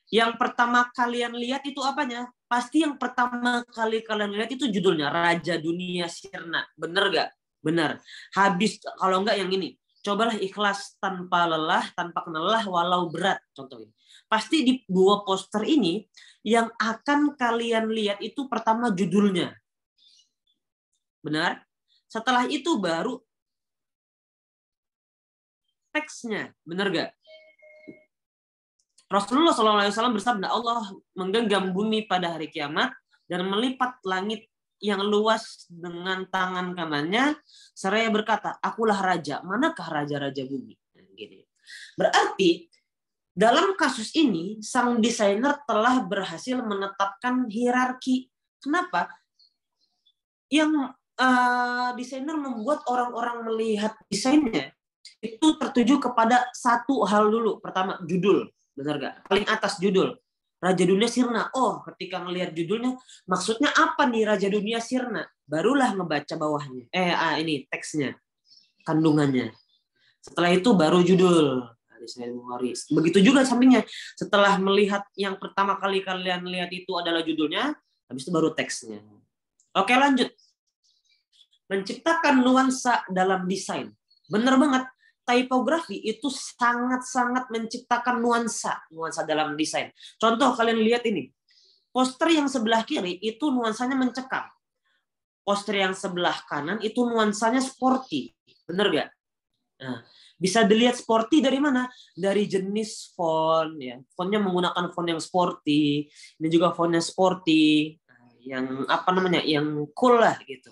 yang pertama kalian lihat itu apanya? Pasti yang pertama kali kalian lihat itu judulnya Raja Dunia Sirna. Bener gak? Bener. Habis, kalau enggak yang ini. Cobalah ikhlas tanpa lelah, tanpa lelah walau berat. Contoh ini. Pasti di 2 poster ini yang akan kalian lihat itu pertama judulnya. Benar? Setelah itu baru teksnya. Benar gak? Rasulullah SAW bersabda, Allah menggenggam bumi pada hari kiamat dan melipat langit yang luas dengan tangan kanannya, seraya berkata, akulah raja, manakah raja-raja bumi? Gini. Berarti dalam kasus ini sang desainer telah berhasil menetapkan hierarki. Kenapa? Yang desainer membuat orang-orang melihat desainnya itu tertuju kepada satu hal dulu. Pertama, judul. Benar gak? Paling atas judul. Raja Dunia Sirna. Oh, ketika ngelihat judulnya, maksudnya apa nih Raja Dunia Sirna? Barulah ngebaca bawahnya. Ini teksnya, kandungannya. Setelah itu baru judul. Begitu juga sampingnya. Setelah melihat yang pertama kali kalian lihat itu adalah judulnya, habis itu baru teksnya. Oke, lanjut. Menciptakan nuansa dalam desain. Benar banget. Tipografi itu sangat-sangat menciptakan nuansa dalam desain. Contoh kalian lihat ini. Poster yang sebelah kiri itu nuansanya mencekam. Poster yang sebelah kanan itu nuansanya sporty. Bener gak? Nah, bisa dilihat sporty dari mana? Dari jenis font. Ya. Fontnya menggunakan font yang sporty. Ini juga fontnya sporty. Yang yang cool lah gitu.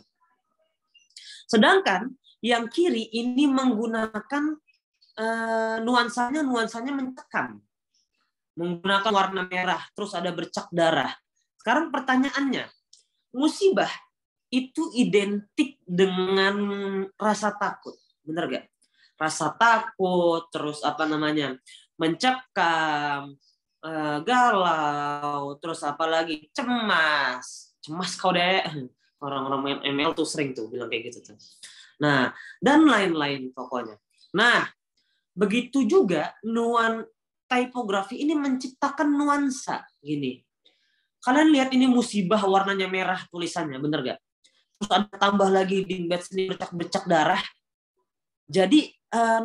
Sedangkan yang kiri ini menggunakan nuansanya mencekam. Menggunakan warna merah, terus ada bercak darah. Sekarang pertanyaannya, musibah itu identik dengan rasa takut. Benar gak? Rasa takut, terus mencekam, galau, terus apa lagi? Cemas kau deh. Orang-orang main ML tuh sering tuh bilang kayak gitu tuh. Nah, dan lain-lain pokoknya. Nah, begitu juga tipografi ini menciptakan nuansa gini. Kalian lihat ini musibah warnanya merah tulisannya, bener gak? Terus ada tambah lagi di embed sini bercak-bercak darah. Jadi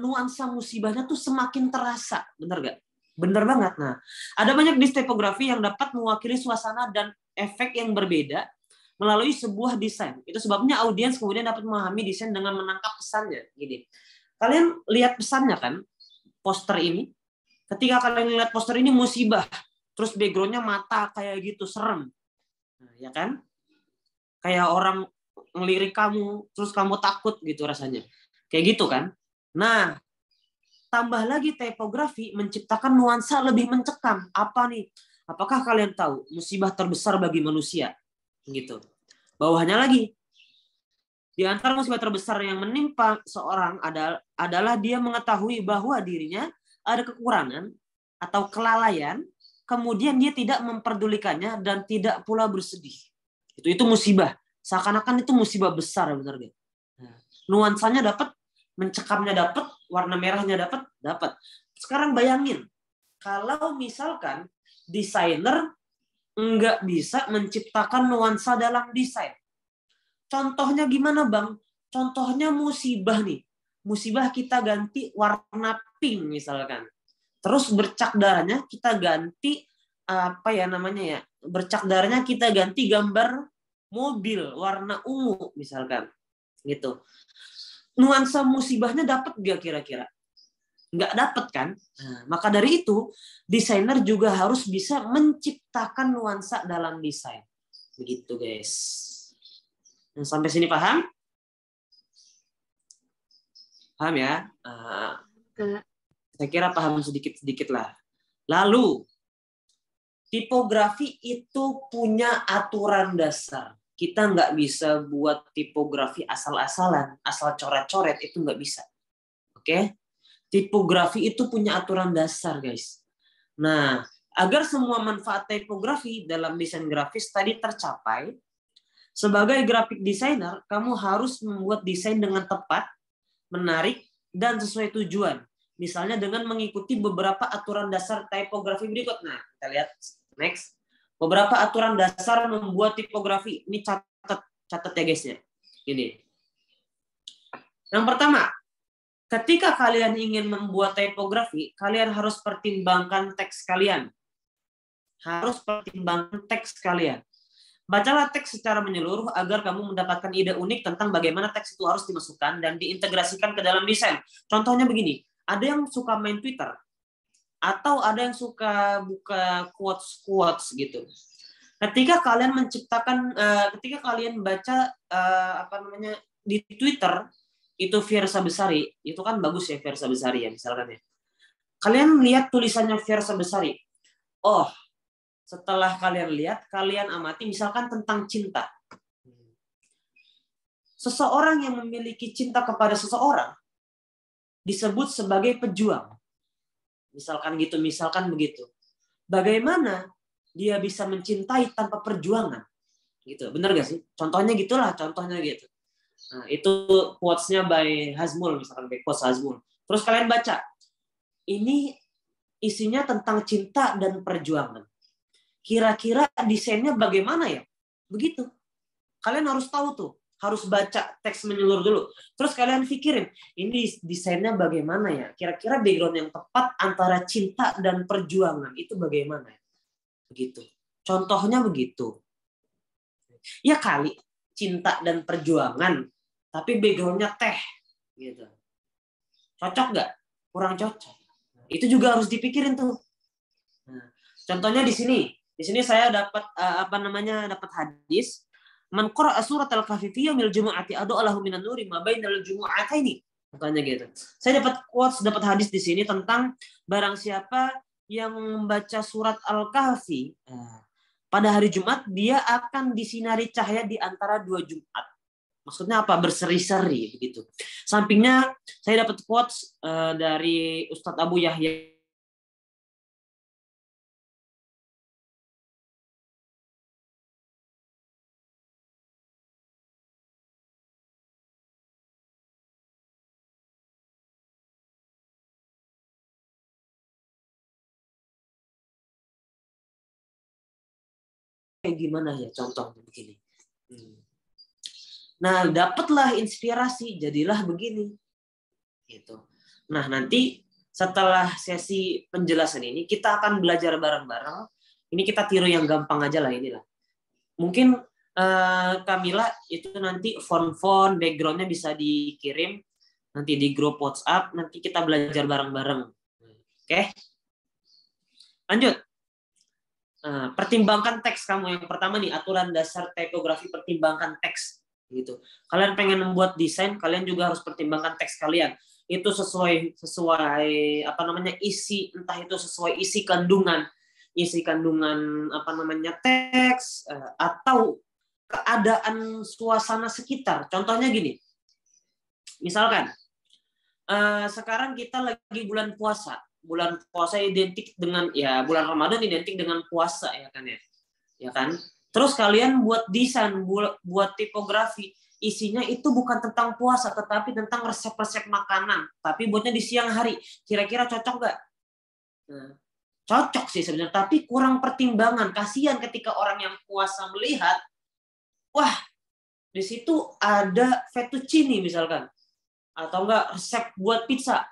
nuansa musibahnya tuh semakin terasa, bener gak? Bener banget. Nah, ada banyak tipografi yang dapat mewakili suasana dan efek yang berbeda melalui sebuah desain. Itu sebabnya audiens kemudian dapat memahami desain dengan menangkap pesannya. Gini. Kalian lihat pesannya kan? Poster ini. Ketika kalian lihat poster ini musibah. Terus background-nya mata kayak gitu, serem. Nah, ya kan? Kayak orang ngelirik kamu, terus kamu takut gitu rasanya. Kayak gitu kan? Nah, tambah lagi tipografi menciptakan nuansa lebih mencekam. Apa nih? Apakah kalian tahu musibah terbesar bagi manusia? Gitu. Bawahnya lagi. Di antara musibah terbesar yang menimpa seorang adalah dia mengetahui bahwa dirinya ada kekurangan atau kelalaian, kemudian dia tidak memperdulikannya dan tidak pula bersedih. Itu musibah. Seakan-akan itu musibah besar, benar gak? Nah, nuansanya dapat, mencekamnya dapat, warna merahnya dapat. Sekarang bayangin, kalau misalkan desainer nggak bisa menciptakan nuansa dalam desain. Contohnya gimana, Bang? Contohnya musibah nih. Musibah kita ganti warna pink misalkan. Terus bercak darahnya kita ganti bercak darahnya kita ganti gambar mobil warna ungu misalkan. Gitu. Nuansa musibahnya dapat nggak kira-kira? Nggak dapat kan? Nah, maka dari itu desainer juga harus bisa menciptakan nuansa dalam desain. Begitu guys. Nah, sampai sini paham? Paham ya? Saya kira paham sedikit-sedikit lah. Lalu tipografi itu punya aturan dasar. Kita nggak bisa buat tipografi asal-asalan, asal coret-coret itu nggak bisa. Oke? Tipografi itu punya aturan dasar, guys. Nah, agar semua manfaat tipografi dalam desain grafis tadi tercapai, sebagai graphic designer, kamu harus membuat desain dengan tepat, menarik, dan sesuai tujuan. Misalnya dengan mengikuti beberapa aturan dasar tipografi berikut. Nah, kita lihat next. Beberapa aturan dasar membuat tipografi. Ini catat ya guys ya. Ini. Yang pertama, ketika kalian ingin membuat tipografi, kalian harus pertimbangkan teks kalian. Harus pertimbangkan teks kalian. Bacalah teks secara menyeluruh agar kamu mendapatkan ide unik tentang bagaimana teks itu harus dimasukkan dan diintegrasikan ke dalam desain. Contohnya begini, ada yang suka main Twitter, atau ada yang suka buka quotes gitu. Ketika kalian menciptakan, ketika kalian baca di Twitter itu Fiersa Besari, itu kan bagus ya Fiersa Besari ya misalkan ya. Kalian lihat tulisannya Fiersa Besari, oh setelah kalian lihat, kalian amati misalkan tentang cinta. Seseorang yang memiliki cinta kepada seseorang disebut sebagai pejuang. Misalkan gitu, misalkan begitu. Bagaimana dia bisa mencintai tanpa perjuangan? Gitu, benar gak sih? Contohnya gitulah, contohnya gitu. Nah, itu quotes-nya by Hazmul, misalkan by quotes Hazmul. Terus kalian baca, ini isinya tentang cinta dan perjuangan. Kira-kira desainnya bagaimana ya? Begitu. Kalian harus tahu tuh, harus baca teks menyeluruh dulu. Terus kalian pikirin, ini desainnya bagaimana ya? Kira-kira background yang tepat antara cinta dan perjuangan itu bagaimana ya? Begitu. Contohnya begitu. Ya kali cinta dan perjuangan, tapi backgroundnya teh, gitu. Cocok nggak? Kurang cocok. Itu juga harus dipikirin tuh. Nah, contohnya di sini. Di sini saya dapat dapat hadis, man qara'a surat al-kahfi fi yaumil jumu'ati adu lahu minan nuri ma bainal jumu'ataini. Katanya gitu. Saya dapat quotes, dapat hadis di sini tentang barang siapa yang membaca surat al-kahfi pada hari Jumat, dia akan disinari cahaya di antara dua Jumat. Maksudnya apa? Berseri-seri begitu. Sampingnya saya dapat quotes dari Ustadz Abu Yahya kayak gimana ya contohnya begini. Nah, dapatlah inspirasi, jadilah begini. Gitu. Nah, nanti setelah sesi penjelasan ini kita akan belajar bareng-bareng. Ini kita tiru yang gampang aja lah inilah. Mungkin Kamila itu nanti font backgroundnya bisa dikirim nanti di grup WhatsApp. Nanti kita belajar bareng-bareng. Oke? Lanjut. Pertimbangkan teks kamu yang pertama nih, aturan dasar tipografi, pertimbangkan teks gitu. Kalian pengen membuat desain, kalian juga harus pertimbangkan teks kalian itu sesuai isi, entah itu sesuai isi kandungan teks atau keadaan suasana sekitar. Contohnya gini, misalkan sekarang kita lagi bulan puasa. Bulan puasa identik dengan bulan Ramadan identik dengan puasa ya kan. Terus kalian buat desain, buat tipografi, isinya itu bukan tentang puasa tetapi tentang resep-resep makanan, tapi buatnya di siang hari. Kira-kira cocok nggak? Cocok sih sebenarnya, tapi kurang pertimbangan. Kasihan ketika orang yang puasa melihat, wah di situ ada fettuccine misalkan, atau enggak resep buat pizza,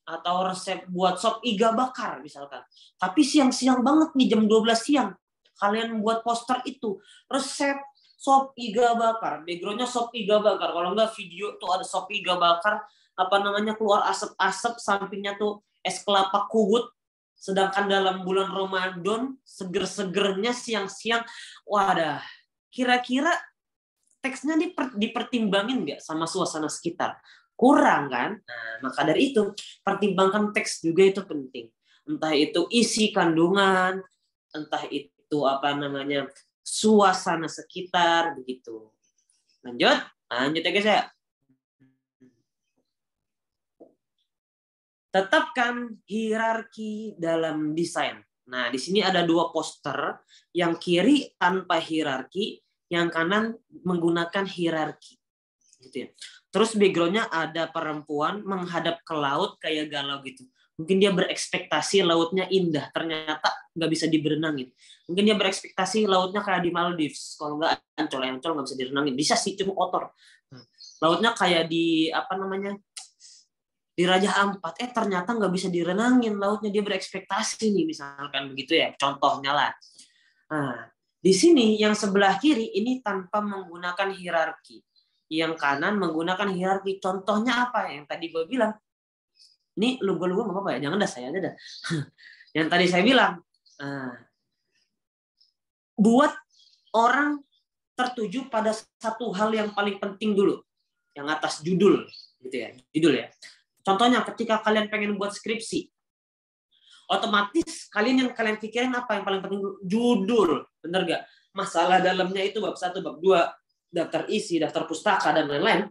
atau resep buat sop iga bakar misalkan. Tapi siang-siang banget nih, jam 12 siang. Kalian buat poster itu. Resep sop iga bakar. Backgroundnya sop iga bakar. Kalau enggak video tuh ada sop iga bakar. Keluar asap-asap. Sampingnya tuh es kelapa kuwut. Sedangkan dalam bulan Ramadan, seger-segernya siang-siang. Wadah. Kira-kira teksnya dipertimbangin nggak sama suasana sekitar? Kurang kan? Nah, maka dari itu pertimbangkan teks juga itu penting. Entah itu isi kandungan, entah itu suasana sekitar begitu. Lanjut ya guys ya. Tetapkan hierarki dalam desain. Nah, di sini ada dua poster, yang kiri tanpa hierarki, yang kanan menggunakan hierarki. Gitu ya. Terus backgroundnya ada perempuan menghadap ke laut kayak galau gitu. Mungkin dia berekspektasi lautnya indah, ternyata nggak bisa diberenangin. Mungkin dia berekspektasi lautnya kayak di Maldives, kalau nggak Ancol nggak bisa direnangin. Bisa sih, cuma kotor. Lautnya kayak di di Raja Ampat, ternyata nggak bisa direnangin lautnya, dia berekspektasi nih, misalkan begitu ya, contohnya lah. Nah, di sini yang sebelah kiri ini tanpa menggunakan hierarki. Yang kanan menggunakan hierarki. Contohnya apa? Yang tadi gue bilang. Ini lugu-lugu nggak apa-apa ya? Jangan dah, saya aja dah. Yang tadi saya bilang. Buat orang tertuju pada satu hal yang paling penting dulu. Yang atas judul. Gitu ya, judul ya. Contohnya ketika kalian pengen buat skripsi, otomatis kalian pikirin apa yang paling penting? Judul, bener gak? Masalah dalamnya itu bab 1, bab 2, daftar isi, daftar pustaka, dan lain-lain.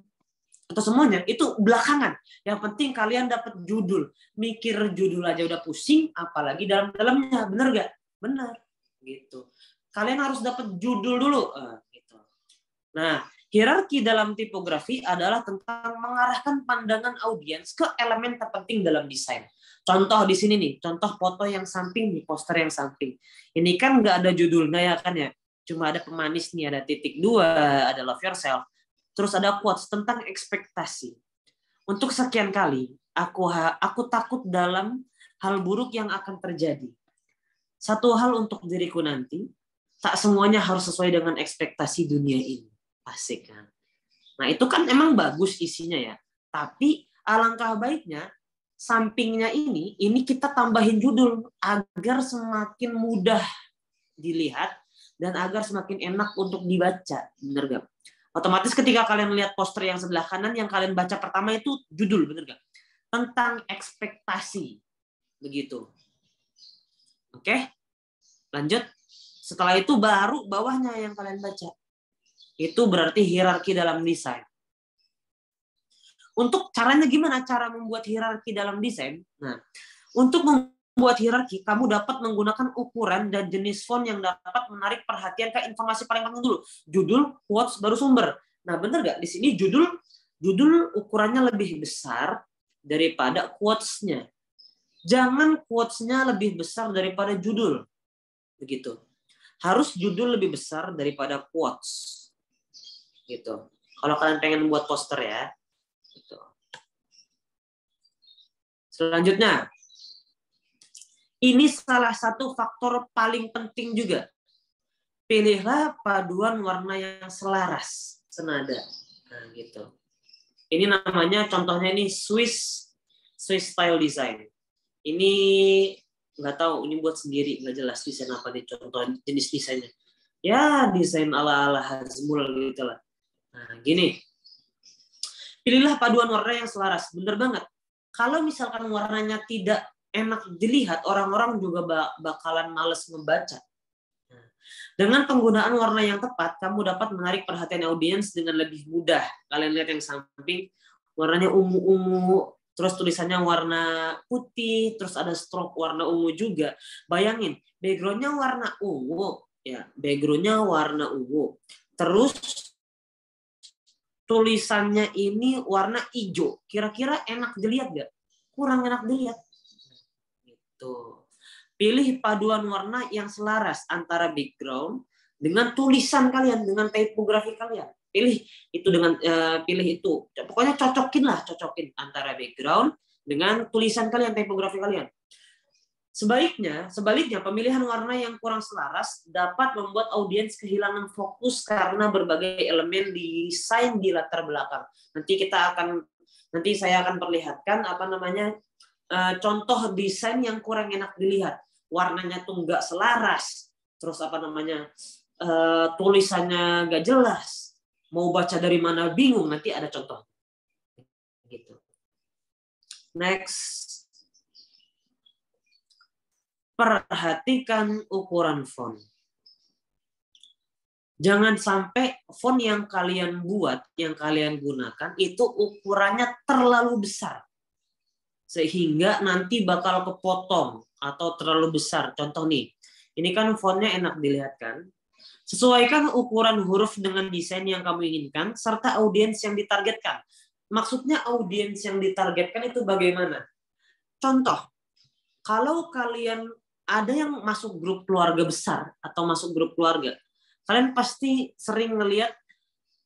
Atau semuanya, itu belakangan. Yang penting kalian dapat judul. Mikir judul aja udah pusing, apalagi dalam-dalamnya, bener gak? Bener. Gitu. Kalian harus dapat judul dulu. Gitu. Nah, hierarki dalam tipografi adalah tentang mengarahkan pandangan audiens ke elemen terpenting dalam desain. Contoh di sini nih, contoh foto yang samping nih, poster yang samping. Ini kan nggak ada judulnya ya kan ya, cuma ada pemanis nih, ada titik 2, ada love yourself, terus ada quotes tentang ekspektasi. Untuk sekian kali, aku takut dalam hal buruk yang akan terjadi. Satu hal untuk diriku nanti, tak semuanya harus sesuai dengan ekspektasi dunia ini. Asik kan? Nah itu kan emang bagus isinya ya. Tapi alangkah baiknya sampingnya ini kita tambahin judul agar semakin mudah dilihat dan agar semakin enak untuk dibaca. Bener gak? Otomatis ketika kalian melihat poster yang sebelah kanan, yang kalian baca pertama itu judul, bener gak? Tentang ekspektasi. Begitu. Oke? Lanjut. Setelah itu baru bawahnya yang kalian baca. Itu berarti hierarki dalam desain. Untuk caranya gimana cara membuat hierarki dalam desain? Nah, untuk membuat hierarki, kamu dapat menggunakan ukuran dan jenis font yang dapat menarik perhatian ke informasi paling penting dulu. Judul, quotes, baru sumber. Nah, bener gak? Di sini judul ukurannya lebih besar daripada quotes-nya. Jangan quotes-nya lebih besar daripada judul. Begitu. Harus judul lebih besar daripada quotes. Gitu. Kalau kalian pengen membuat poster ya. Gitu. Selanjutnya, ini salah satu faktor paling penting juga. Pilihlah paduan warna yang selaras, senada. Nah, gitu. Ini namanya, contohnya ini Swiss style design. Ini nggak tahu, ini buat sendiri, nggak jelas desain apa nih, contoh jenis desainnya. Ya, desain ala-ala Hazmul gitu lah. Nah, gini. Pilihlah paduan warna yang selaras. Bener banget. Kalau misalkan warnanya tidak enak dilihat, orang-orang juga bakalan males membaca. Nah, dengan penggunaan warna yang tepat, kamu dapat menarik perhatian audiens dengan lebih mudah. Kalian lihat yang samping, warnanya ungu-ungu, terus tulisannya warna putih, terus ada stroke warna ungu juga. Bayangin, background-nya warna ungu. Ya, background-nya warna ungu. Terus tulisannya ini warna hijau. Kira-kira enak dilihat gak? Kurang enak dilihat. Gitu. Pilih paduan warna yang selaras antara background dengan tulisan kalian, dengan tipografi kalian. Pilih itu dengan pilih itu. Pokoknya cocokin antara background dengan tulisan kalian, tipografi kalian. Sebaliknya pemilihan warna yang kurang selaras dapat membuat audiens kehilangan fokus karena berbagai elemen desain di latar belakang. Nanti saya akan perlihatkan contoh desain yang kurang enak dilihat. Warnanya tuh nggak selaras, terus tulisannya nggak jelas, mau baca dari mana bingung. Nanti ada contoh. Gitu. Next. Perhatikan ukuran font. Jangan sampai font yang kalian buat, yang kalian gunakan, itu ukurannya terlalu besar. Sehingga nanti bakal kepotong atau terlalu besar. Contoh nih, ini kan fontnya enak dilihat kan? Sesuaikan ukuran huruf dengan desain yang kamu inginkan, serta audiens yang ditargetkan. Maksudnya audiens yang ditargetkan itu bagaimana? Contoh, kalau kalian ada yang masuk grup keluarga besar atau masuk grup keluarga, kalian pasti sering ngelihat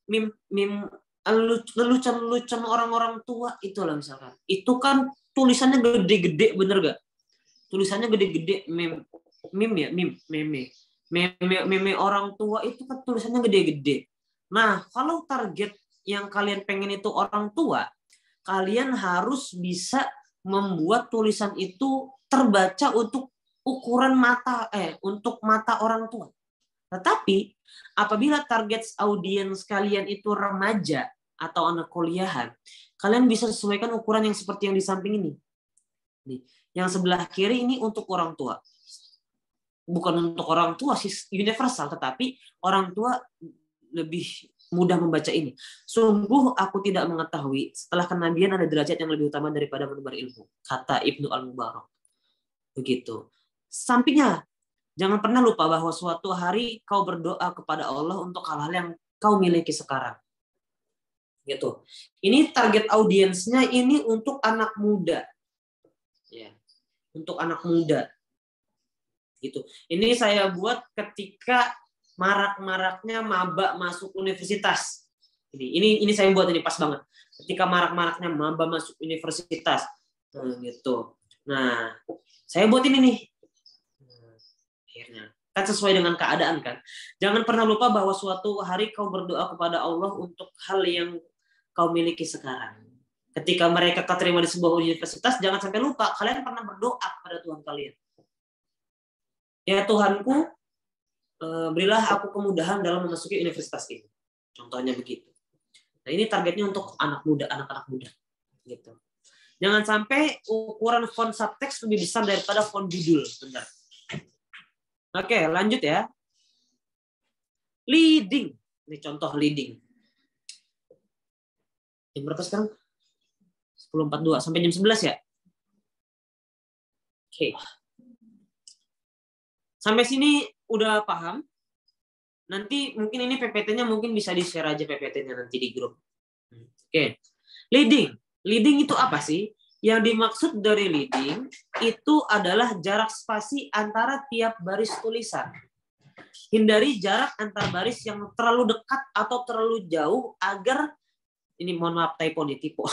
meme lelucon orang-orang tua itu lah misalkan. Itu kan tulisannya gede-gede, bener gak? Tulisannya gede-gede, meme orang tua itu kan tulisannya gede-gede. Nah, kalau target yang kalian pengen itu orang tua, kalian harus bisa membuat tulisan itu terbaca untuk ukuran mata untuk mata orang tua. Tetapi apabila target audiens kalian itu remaja atau anak kuliahan, kalian bisa sesuaikan ukuran yang seperti yang di samping ini. Nih, yang sebelah kiri ini untuk orang tua. Bukan untuk orang tua sih, universal, tetapi orang tua lebih mudah membaca ini. Sungguh aku tidak mengetahui setelah kenabian ada derajat yang lebih utama daripada menebar ilmu, kata Ibnu Al-Mubarak. Begitu. Sampingnya, jangan pernah lupa bahwa suatu hari kau berdoa kepada Allah untuk hal-hal yang kau miliki sekarang. Gitu. Ini target audiensnya ini untuk anak muda. Ya. Untuk anak muda. Gitu. Ini saya buat ketika marak-maraknya maba masuk universitas. Ini saya buat ini pas banget. Ketika marak-maraknya maba masuk universitas. Gitu. Nah, saya buat ini nih. Akhirnya kan sesuai dengan keadaan kan. Jangan pernah lupa bahwa suatu hari kau berdoa kepada Allah untuk hal yang kau miliki sekarang. Ketika mereka keterima di sebuah universitas, jangan sampai lupa kalian pernah berdoa kepada Tuhan kalian. Ya Tuhanku, berilah aku kemudahan dalam memasuki universitas ini. Contohnya begitu. Nah, ini targetnya untuk anak muda, anak-anak muda. Gitu. Jangan sampai ukuran font subtext lebih besar daripada font judul. Bentar. Oke, lanjut ya. Leading. Ini contoh leading. Jam berapa sekarang? 10.42 sampai jam 11 ya? Oke. Sampai sini udah paham? Nanti mungkin ini PPT-nya mungkin bisa di-share aja PPT-nya nanti di grup. Oke. Leading. Leading itu apa sih? Yang dimaksud dari leading itu adalah jarak spasi antara tiap baris tulisan. Hindari jarak antar baris yang terlalu dekat atau terlalu jauh agar, ini mohon maaf typo nih, typo.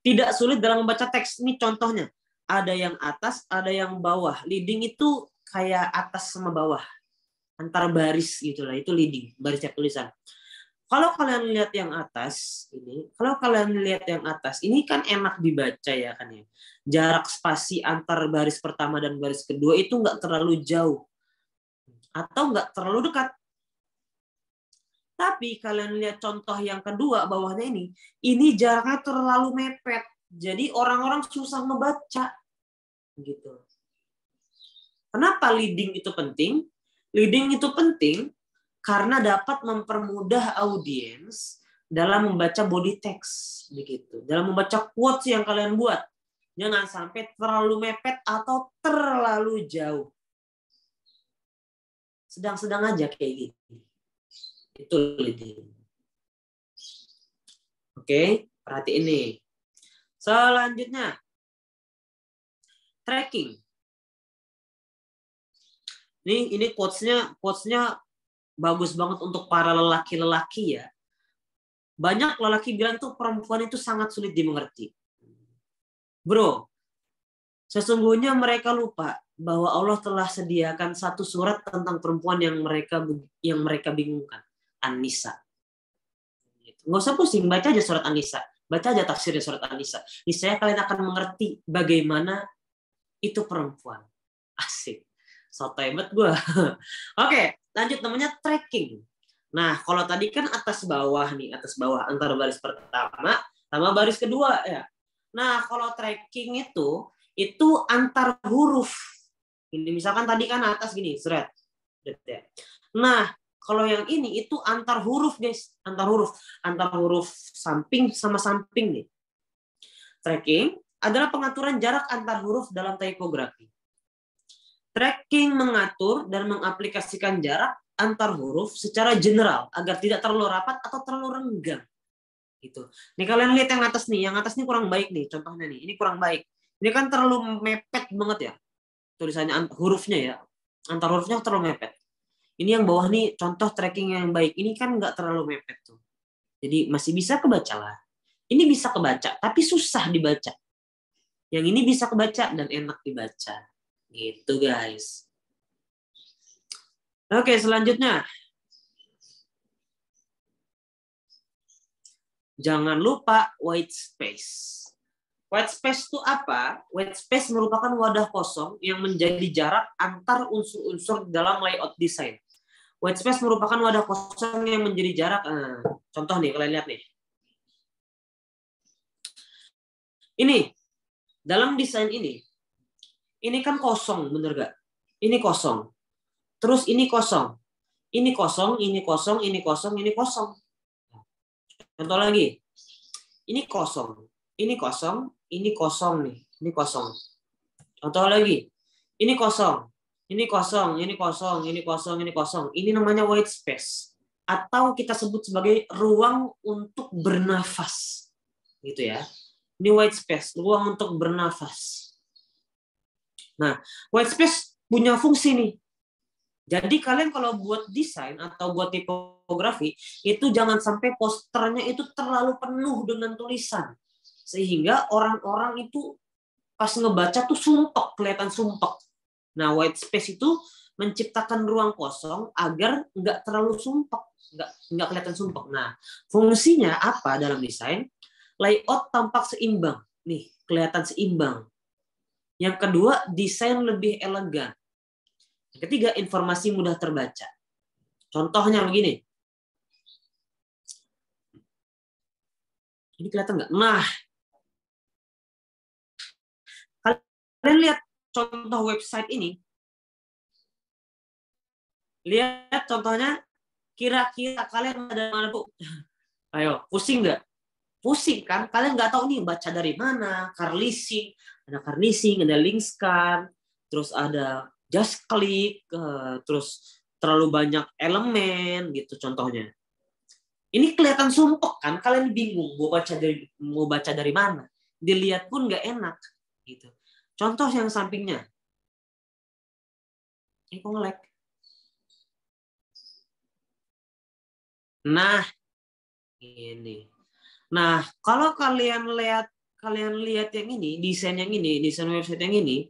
Tidak sulit dalam membaca teks. Ini contohnya. Ada yang atas, ada yang bawah. Leading itu kayak atas sama bawah. Antar baris gitu lah. Itu leading, baris tiap tulisan. Kalau kalian lihat yang atas ini, ini kan enak dibaca ya kan ya. Jarak spasi antar baris pertama dan baris kedua itu nggak terlalu jauh atau nggak terlalu dekat. Tapi kalian lihat contoh yang kedua bawahnya ini jaraknya terlalu mepet. Jadi orang-orang susah membaca. Gitu. Kenapa leading itu penting? Leading itu penting karena dapat mempermudah audiens dalam membaca body text, begitu. Dalam membaca quotes yang kalian buat, jangan sampai terlalu mepet atau terlalu jauh. Sedang-sedang aja kayak gitu. Itu leading. Oke, perhatiin nih. Selanjutnya, tracking. Ini quotes-nya bagus banget untuk para lelaki-lelaki ya. Banyak lelaki bilang tuh perempuan itu sangat sulit dimengerti. Bro, sesungguhnya mereka lupa bahwa Allah telah sediakan satu surat tentang perempuan yang mereka bingungkan. An-Nisa. Nggak usah pusing, baca aja surat An-Nisa. Baca aja tafsirnya surat An-Nisa. Niscaya kalian akan mengerti bagaimana itu perempuan. Asik. Sotoy banget gue. Oke, lanjut namanya tracking. Nah, kalau tadi kan atas bawah antara baris pertama sama baris kedua ya. Nah, kalau tracking itu antar huruf. Ini misalkan tadi kan atas gini, seret. Nah, kalau yang ini itu antar huruf, guys. Antar huruf samping sama samping nih. Tracking adalah pengaturan jarak antar huruf dalam typografi. Tracking mengatur dan mengaplikasikan jarak antar huruf secara general agar tidak terlalu rapat atau terlalu renggang. Gitu. Nih kalian lihat yang atas nih kurang baik nih contohnya nih. Ini kurang baik. Ini kan terlalu mepet banget ya. Tulisannya hurufnya ya. Antar hurufnya terlalu mepet. Ini yang bawah nih contoh tracking yang baik. Ini kan nggak terlalu mepet tuh. Jadi masih bisa kebaca lah. Ini bisa kebaca, tapi susah dibaca. Yang ini bisa kebaca dan enak dibaca. Gitu guys. Oke, selanjutnya. Jangan lupa white space. White space itu apa? White space merupakan wadah kosong yang menjadi jarak antar unsur-unsur dalam layout desain. White space merupakan wadah kosong yang menjadi jarak. Contoh nih, kalian lihat nih. Ini, dalam desain ini kan kosong, bener gak? Ini kosong. Terus ini kosong. Ini kosong, ini kosong, ini kosong, ini kosong. Contoh lagi. Ini kosong. Ini kosong, ini kosong nih. Ini kosong. Contoh lagi. Ini kosong. Ini kosong, ini kosong, ini kosong, ini kosong. Ini namanya white space. Atau kita sebut sebagai ruang untuk bernafas. Gitu ya. Ini white space, ruang untuk bernafas. Nah, white space punya fungsi nih. Jadi kalian kalau buat desain atau buat tipografi, itu jangan sampai posternya itu terlalu penuh dengan tulisan. Sehingga orang-orang itu pas ngebaca tuh sumpek, kelihatan sumpek. Nah, white space itu menciptakan ruang kosong agar nggak terlalu sumpek, nggak kelihatan sumpek. Nah, fungsinya apa dalam desain? Layout tampak seimbang. Nih, kelihatan seimbang. Yang kedua, desain lebih elegan. Yang ketiga, informasi mudah terbaca. Contohnya begini. Ini kelihatan nggak? Nah, kalian lihat contoh website ini. Lihat contohnya, kira-kira kalian ada mana, Bu? Ayo, pusing nggak? Pusing kan? Kalian nggak tahu nih baca dari mana, carlising, ada linkscan, terus ada just click, terus terlalu banyak elemen gitu contohnya. Ini kelihatan sumpek kan? Kalian bingung mau baca dari mana? Dilihat pun nggak enak gitu. Contoh yang sampingnya. Ini kok nge-lag? Nah, ini. Nah, kalau kalian lihat yang ini, desain website yang ini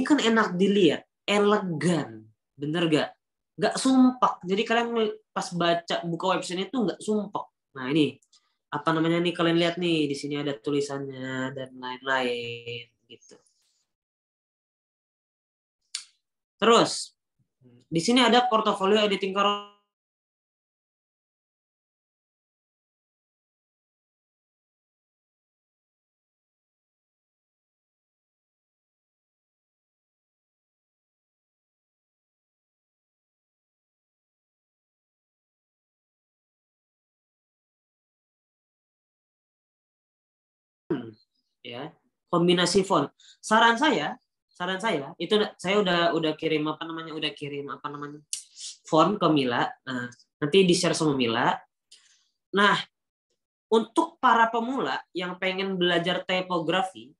kan enak dilihat, elegan, bener gak? Gak sumpek. Jadi kalian pas buka website itu nggak sumpek. Nah ini apa namanya nih, kalian lihat nih di sini ada tulisannya dan lain-lain gitu. Terus di sini ada portofolio editing ya, kombinasi font. Saran saya itu saya udah kirim font ke Mila. Nah, nanti di-share sama Mila. Nah, untuk para pemula yang pengen belajar tipografi,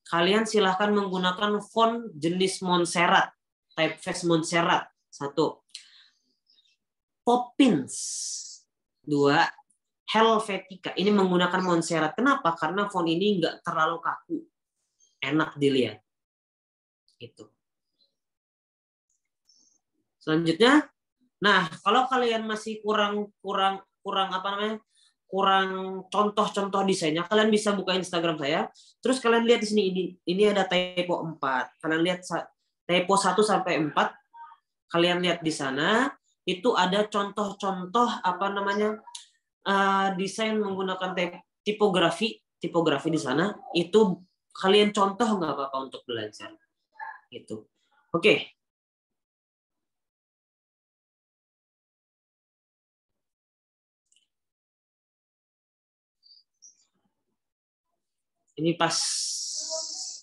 kalian silahkan menggunakan font jenis Montserrat, typeface Montserrat. 1. Poppins. 2. Helvetica. Ini menggunakan Montserrat. Kenapa? Karena font ini nggak terlalu kaku. Enak dilihat. Gitu. Selanjutnya, nah kalau kalian masih kurang contoh-contoh desainnya, kalian bisa buka Instagram saya. Terus kalian lihat di sini ini ada typo 4. Kalian lihat typo 1 sampai 4. Kalian lihat di sana itu ada contoh-contoh desain menggunakan tipografi di sana. Itu kalian contoh nggak apa-apa untuk belajar. Gitu. Oke. Ini pas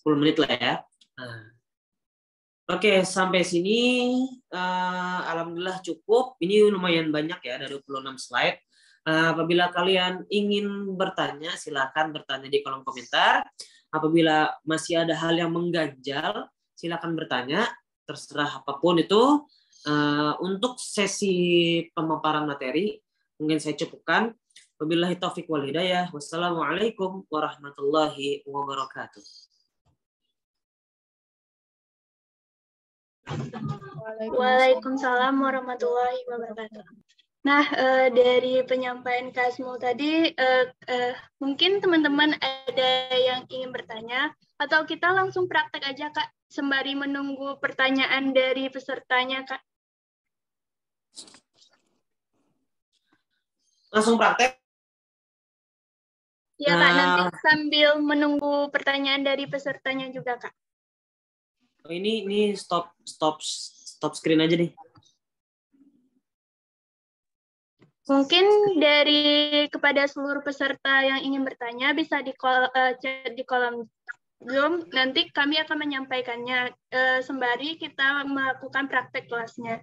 10 menit lah ya. Nah. Oke, sampai sini alhamdulillah cukup. Ini lumayan banyak ya, ada 26 slide. Apabila kalian ingin bertanya, silakan bertanya di kolom komentar. Apabila masih ada hal yang mengganjal, silakan bertanya. Terserah apapun itu. Untuk sesi pemaparan materi, mungkin saya cukupkan. Wabillahi taufiq wal hidayah. Wassalamualaikum warahmatullahi wabarakatuh. Waalaikumsalam warahmatullahi wabarakatuh. Nah, dari penyampaian Kak Asmul tadi, mungkin teman-teman ada yang ingin bertanya, atau kita langsung praktek aja, Kak, sembari menunggu pertanyaan dari pesertanya, Kak. Langsung praktek. Ya, Kak, nanti sambil menunggu pertanyaan dari pesertanya juga, Kak. Ini stop screen aja nih. Mungkin dari kepada seluruh peserta yang ingin bertanya bisa chat di kolom Zoom. Nanti kami akan menyampaikannya sembari kita melakukan praktek kelasnya.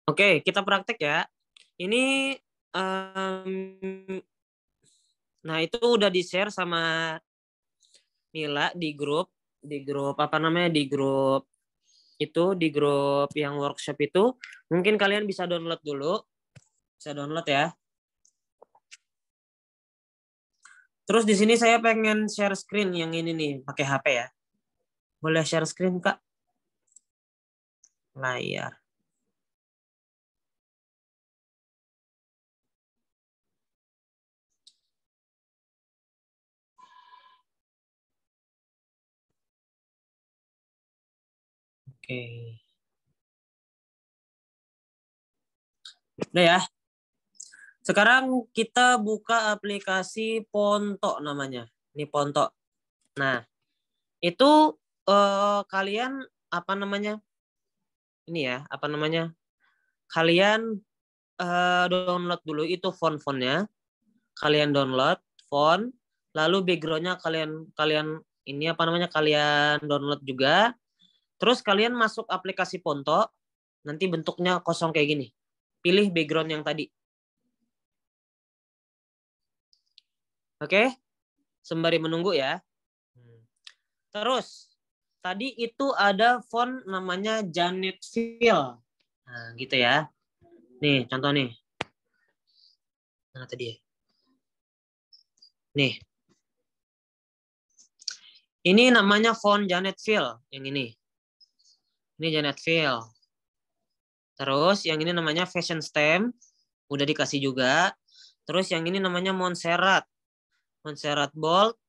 Oke, kita praktek ya. Ini nah itu udah di-share sama Nila di grup apa namanya, di grup yang workshop itu. Mungkin kalian bisa download dulu. Bisa download ya. Terus di sini saya pengen share screen yang ini nih, pakai HP ya. Boleh share screen, Kak? Layar. Oke. Udah ya. Sekarang kita buka aplikasi Ponto namanya. Ini Ponto. Nah, itu kalian apa namanya? Ini ya, apa namanya? Kalian download dulu itu font-fontnya. Kalian download font, lalu backgroundnya kalian ini apa namanya? Kalian download juga. Terus kalian masuk aplikasi Ponto, nanti bentuknya kosong kayak gini. Pilih background yang tadi. Oke? Sembari menunggu ya. Terus, tadi itu ada font namanya Janetville. Nah, gitu ya. Nih, contoh nih. Mana tadi ya? Nih. Ini namanya font Janetville, yang ini. Ini Janetville. Terus yang ini namanya Fashion Stem, udah dikasih juga. Terus yang ini namanya Montserrat. Montserrat Bold.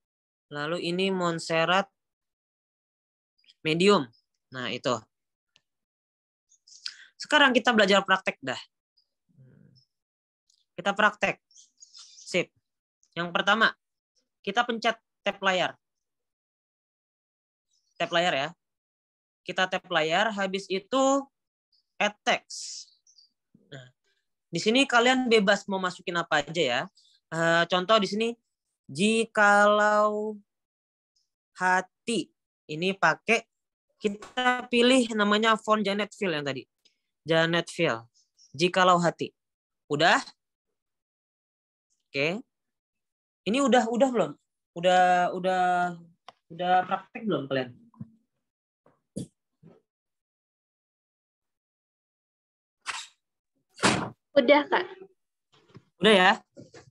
Lalu ini Montserrat Medium. Nah, itu. Sekarang kita belajar praktek dah. Kita praktek. Sip. Yang pertama, kita pencet tab layar. Tab layar ya. Kita tab layar, habis itu add text. Nah, di sini kalian bebas mau masukin apa aja ya. Contoh di sini, jikalau hati. Ini pakai, kita pilih namanya font Janetville yang tadi. Janetville. Jikalau hati. Udah? Oke. Ini udah belum? Udah praktek belum kalian? Udah, Kak. Udah ya?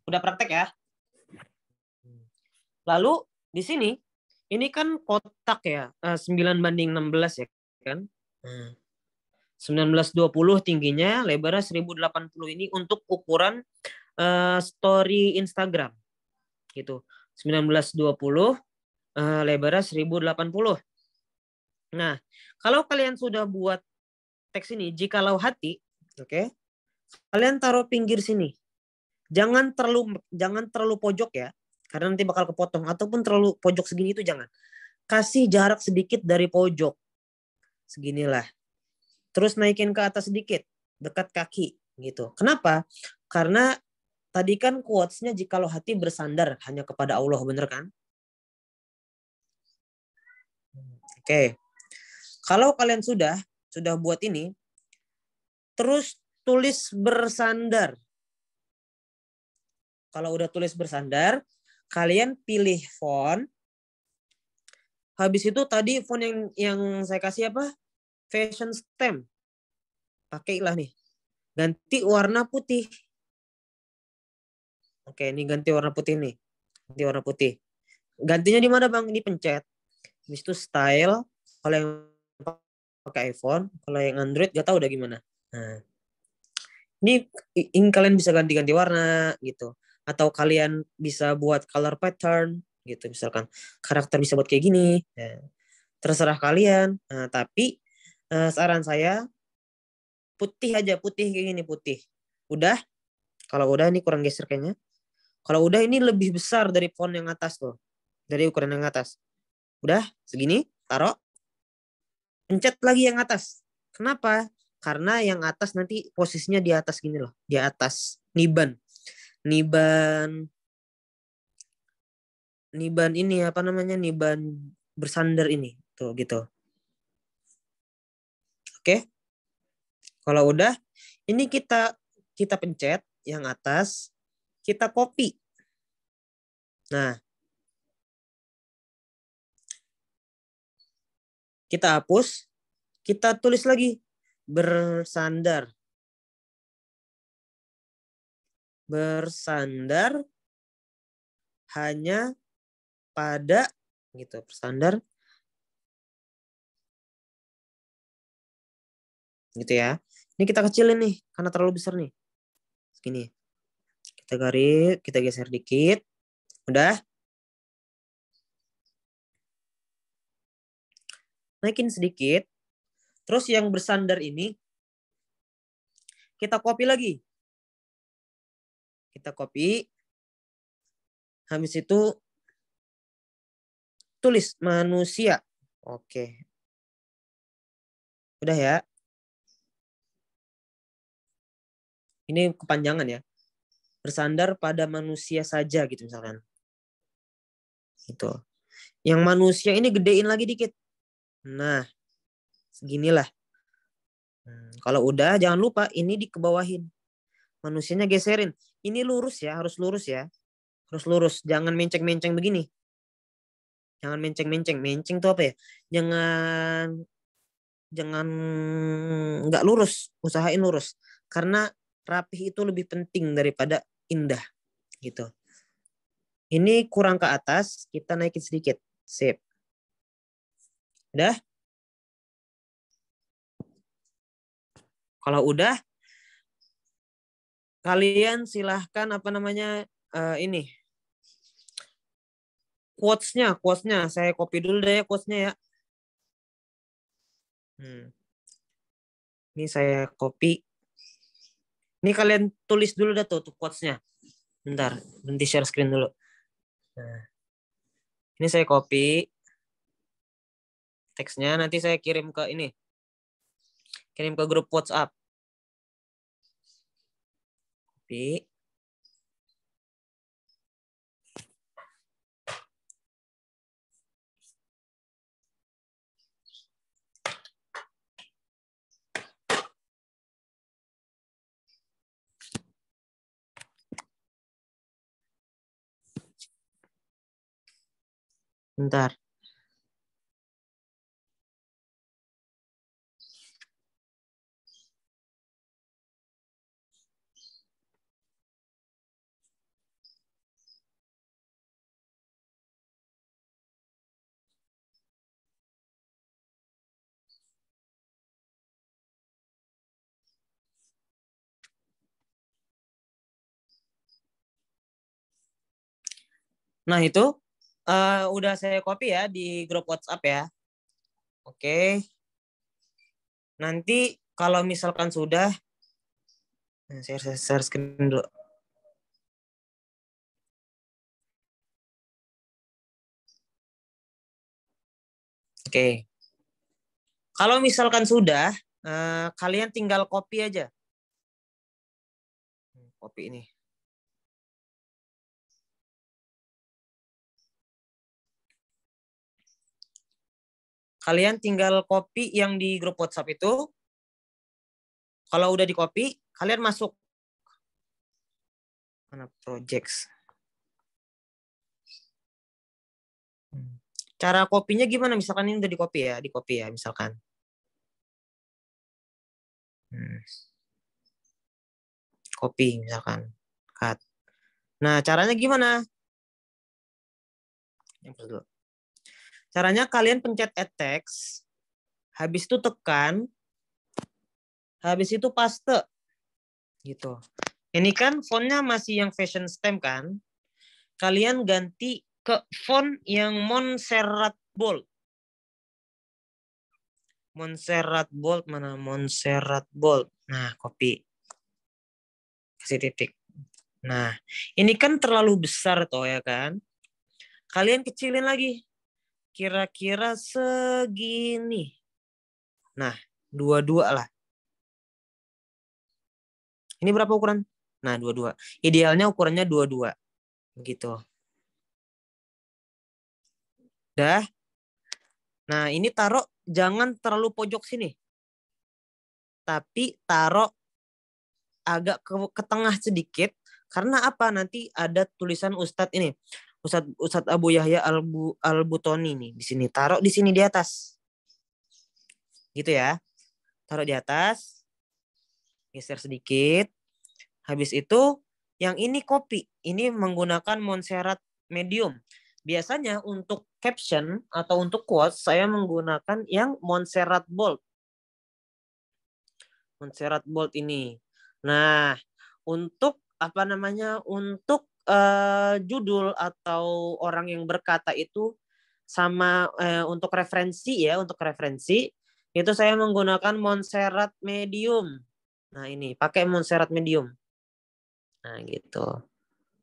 Udah praktek ya? Lalu di sini ini kan kotak ya, 9:16 ya kan? 1920 tingginya, lebarnya 1080 ini untuk ukuran story Instagram. Gitu. 1920 lebarnya 1080. Nah, kalau kalian sudah buat teks ini, jikalau hati, oke. Kalian taruh pinggir sini. Jangan terlalu pojok ya, karena nanti bakal kepotong, ataupun terlalu pojok segini itu jangan. Kasih jarak sedikit dari pojok. Seginilah. Terus naikin ke atas sedikit, dekat kaki gitu. Kenapa? Karena tadi kan quotes-nya jikalau hati bersandar hanya kepada Allah, bener kan? Oke. Kalau kalian sudah buat ini, terus tulis bersandar. Kalau udah tulis bersandar, kalian pilih font. Habis itu tadi font yang saya kasih apa? Fashion stem. Pakailah nih. Ganti warna putih. Oke, ini ganti warna putih nih. Ganti warna putih. Gantinya di mana, Bang? Ini pencet. Habis itu style. Kalau yang pakai iPhone, kalau yang Android gak tahu udah gimana. Nah, ini kalian bisa ganti-ganti warna gitu. Atau kalian bisa buat color pattern gitu. Misalkan karakter bisa buat kayak gini. Nah, terserah kalian. Nah, tapi saran saya putih aja, putih kayak gini, putih. Udah? Kalau udah ini kurang geser kayaknya. Kalau udah ini lebih besar dari font yang atas tuh. Dari ukuran yang atas. Udah? Segini? Taruh. Pencet lagi yang atas. Kenapa? Karena yang atas nanti posisinya di atas gini loh. Di atas. Niban. Niban ini apa namanya? Niban bersandar ini. Tuh gitu. Oke? Kalau udah, ini kita pencet yang atas, kita copy. Nah, kita hapus, kita tulis lagi bersandar. Bersandar hanya pada gitu, bersandar gitu ya. Ini kita kecilin nih karena terlalu besar nih. Segini. Kita garis, kita geser dikit. Udah. Naikin sedikit. Terus yang bersandar ini kita copy lagi. Kita copy. Habis itu tulis manusia. Oke. Udah ya. Ini kepanjangan ya. Bersandar pada manusia saja gitu misalkan. Gitu. Yang manusia ini gedein lagi dikit. Nah, seginilah. Kalau udah jangan lupa ini dikebawahin. Manusianya geserin. Ini lurus ya, harus lurus ya. Harus lurus, jangan menceng-menceng begini. Jangan menceng-menceng. Menceng tuh apa ya? Jangan nggak lurus, usahain lurus. Karena rapih itu lebih penting daripada indah gitu. Ini kurang ke atas, kita naikin sedikit. Sip. Udah? Kalau udah, kalian silahkan apa namanya ini quotes-nya saya copy dulu deh quotes-nya ya. Ini saya copy. Ini kalian tulis dulu dah tuh quotes-nya. Bentar, nanti share screen dulu. Nah, ini saya copy teksnya, nanti saya kirim ke ini. Kirim ke grup WhatsApp. Copy. Bentar. Nah itu udah saya copy ya di grup WhatsApp ya. Oke. Nanti kalau misalkan sudah, saya share screen dulu. Oke. Kalau misalkan sudah, kalian tinggal copy aja. Copy ini. Kalian tinggal copy yang di grup WhatsApp itu. Kalau udah di copy, kalian masuk. Mana projects? Cara copy-nya gimana? Misalkan ini udah di copy ya misalkan. Copy misalkan. Cut. Nah, caranya gimana? Caranya kalian pencet add text, habis itu tekan, habis itu paste. Gitu. Ini kan fontnya masih yang fashion stamp kan? Kalian ganti ke font yang Montserrat Bold. Montserrat Bold mana? Montserrat Bold. Nah, copy. Kasih titik. Nah, ini kan terlalu besar toh ya kan? Kalian kecilin lagi. Kira-kira segini. Nah, 22 lah. Ini berapa ukuran? Nah, 22. Idealnya ukurannya 22. Begitu. Dah. Nah, ini taruh jangan terlalu pojok sini. Tapi taruh agak ke tengah sedikit. Karena apa? Nanti ada tulisan Ustadz ini. Ustadz Abu Yahya Al-Butoni nih. Di sini. Taruh di sini di atas. Gitu ya. Taruh di atas. Geser sedikit. Habis itu yang ini copy. Ini menggunakan Montserrat medium. Biasanya untuk caption atau untuk quotes saya menggunakan yang Montserrat bold. Montserrat bold ini. Nah, untuk apa namanya? Untuk judul atau orang yang berkata itu sama untuk referensi ya, untuk referensi itu saya menggunakan Montserrat medium. Nah, ini pakai Montserrat medium. Nah, gitu.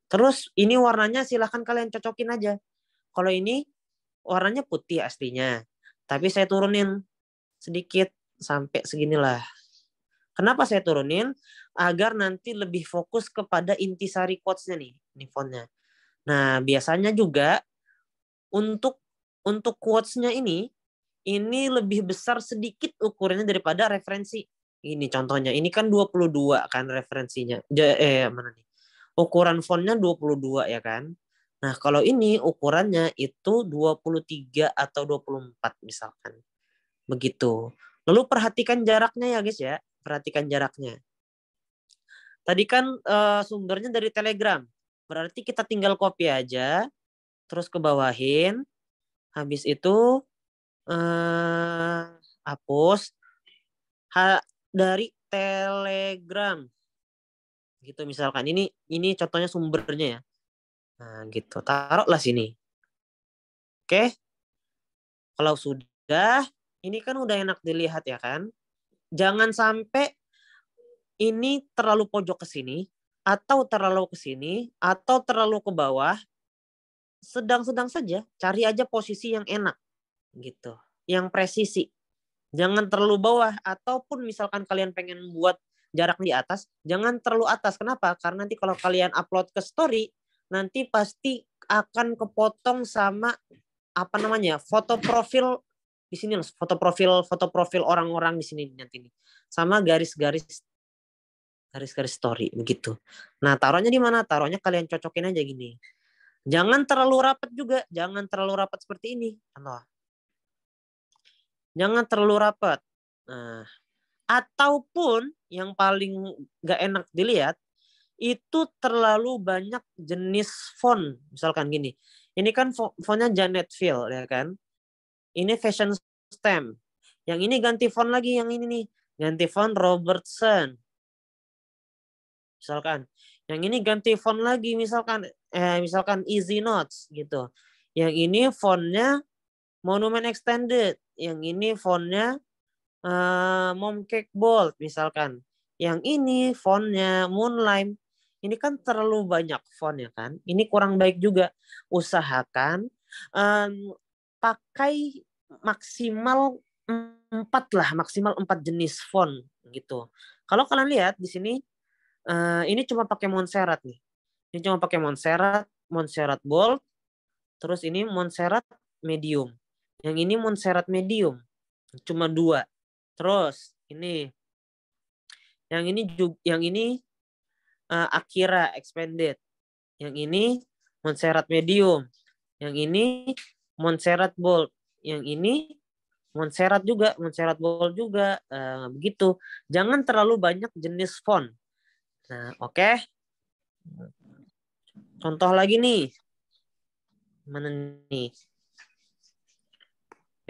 Terus ini warnanya silahkan kalian cocokin aja. Kalau ini warnanya putih aslinya. Tapi saya turunin sedikit sampai seginilah. Kenapa saya turunin? Agar nanti lebih fokus kepada intisari quotes-nya nih. Ini fontnya. Nah, biasanya juga untuk quotes-nya ini lebih besar sedikit ukurannya daripada referensi. Ini contohnya. Ini kan 22 kan referensinya. Mana nih? Ukuran fontnya 22 ya kan. Nah, kalau ini ukurannya itu 23 atau 24 misalkan. Begitu. Lalu perhatikan jaraknya ya guys ya. Perhatikan jaraknya. Tadi kan sumbernya dari Telegram. Berarti kita tinggal copy aja. Terus ke bawahin. Habis itu hapus. Dari Telegram. Gitu misalkan. Ini contohnya sumbernya ya. Nah, gitu. Taruhlah sini. Oke. Kalau sudah, ini kan udah enak dilihat ya kan? Jangan sampai ini terlalu pojok ke sini, atau terlalu ke sini, atau terlalu ke bawah. Sedang-sedang saja. Cari aja posisi yang enak. Gitu. Yang presisi. Jangan terlalu bawah. Ataupun misalkan kalian pengen buat jarak di atas, jangan terlalu atas. Kenapa? Karena nanti kalau kalian upload ke story, nanti pasti akan kepotong sama apa namanya foto profil di sini, foto profil orang-orang di sini nanti nih, sama garis-garis story begitu. Nah, taruhnya di mana? Taruhnya kalian cocokin aja gini. Jangan terlalu rapat juga, jangan terlalu rapat seperti ini. Jangan terlalu rapat. Nah, ataupun yang paling gak enak dilihat itu terlalu banyak jenis font. Misalkan gini. Ini kan fontnya Janet Fill ya kan. Ini fashion stamp. Yang ini ganti font lagi yang ini nih. Ganti font Robertson. Misalkan. Yang ini ganti font lagi misalkan Easy Notes gitu. Yang ini fontnya Monument Extended. Yang ini fontnya Momcake Bold misalkan. Yang ini fontnya Moonlight. Ini kan terlalu banyak font ya kan. Ini kurang baik juga. Usahakan pakai maksimal 4 lah. Maksimal 4 jenis font gitu. Kalau kalian lihat di sini ini cuma pakai Montserrat nih. Ini cuma pakai Montserrat Bold. Terus ini Montserrat Medium. Yang ini Montserrat Medium. Cuma 2. Terus ini yang ini Akira Expanded. Yang ini Montserrat Medium. Yang ini Montserrat bold. Yang ini Montserrat juga, Montserrat bold juga. Begitu. Jangan terlalu banyak jenis font. Nah, oke. Contoh lagi nih. Mana nih?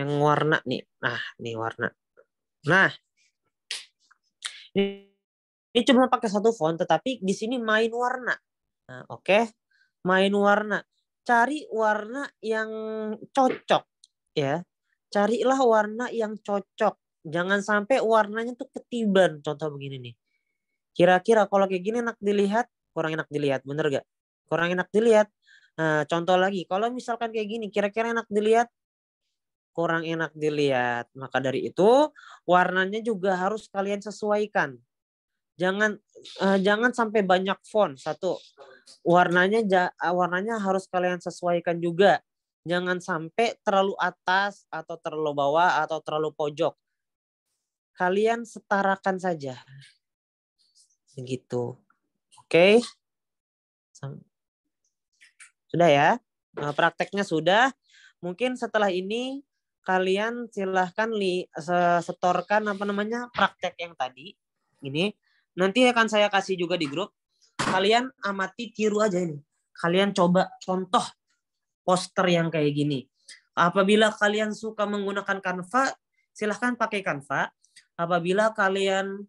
Yang warna nih. Nah, ini warna. Nah, ini cuma pakai satu font, tetapi di sini main warna. Nah, oke. Main warna. Cari warna yang cocok. Ya. Carilah warna yang cocok. Jangan sampai warnanya tuh ketiban. Contoh begini nih. Kira-kira kalau kayak gini enak dilihat, kurang enak dilihat. Bener gak? Kurang enak dilihat. Nah, contoh lagi. Kalau misalkan kayak gini, kira-kira enak dilihat, kurang enak dilihat. Maka dari itu, warnanya juga harus kalian sesuaikan. Jangan sampai banyak font. Satu, warnanya harus kalian sesuaikan juga. Jangan sampai terlalu atas atau terlalu bawah atau terlalu pojok. Kalian setarakan saja. Begitu. Oke. Sudah ya? Prakteknya sudah. Mungkin setelah ini kalian silahkan setorkan praktek yang tadi. Ini nanti akan saya kasih juga di grup. Kalian amati, tiru aja ini. Kalian coba contoh poster yang kayak gini. Apabila kalian suka menggunakan Canva, silahkan pakai Canva. Apabila kalian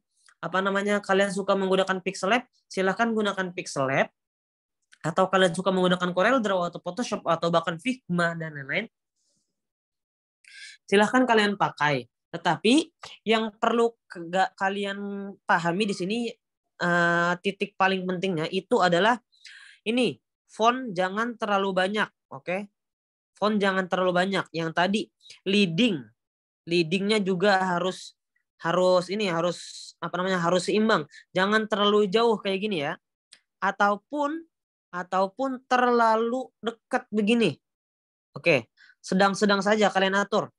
kalian suka menggunakan Pixel Lab, silahkan gunakan Pixel Lab. Atau kalian suka menggunakan Corel Draw atau Photoshop atau bahkan Figma dan lain-lain, silahkan kalian pakai. Tetapi yang perlu kalian pahami di sini, titik paling pentingnya itu adalah ini, font jangan terlalu banyak, oke? Font jangan terlalu banyak. Yang tadi leadingnya juga harus seimbang. Jangan terlalu jauh kayak gini ya. Ataupun terlalu dekat begini. Oke, sedang-sedang saja kalian atur.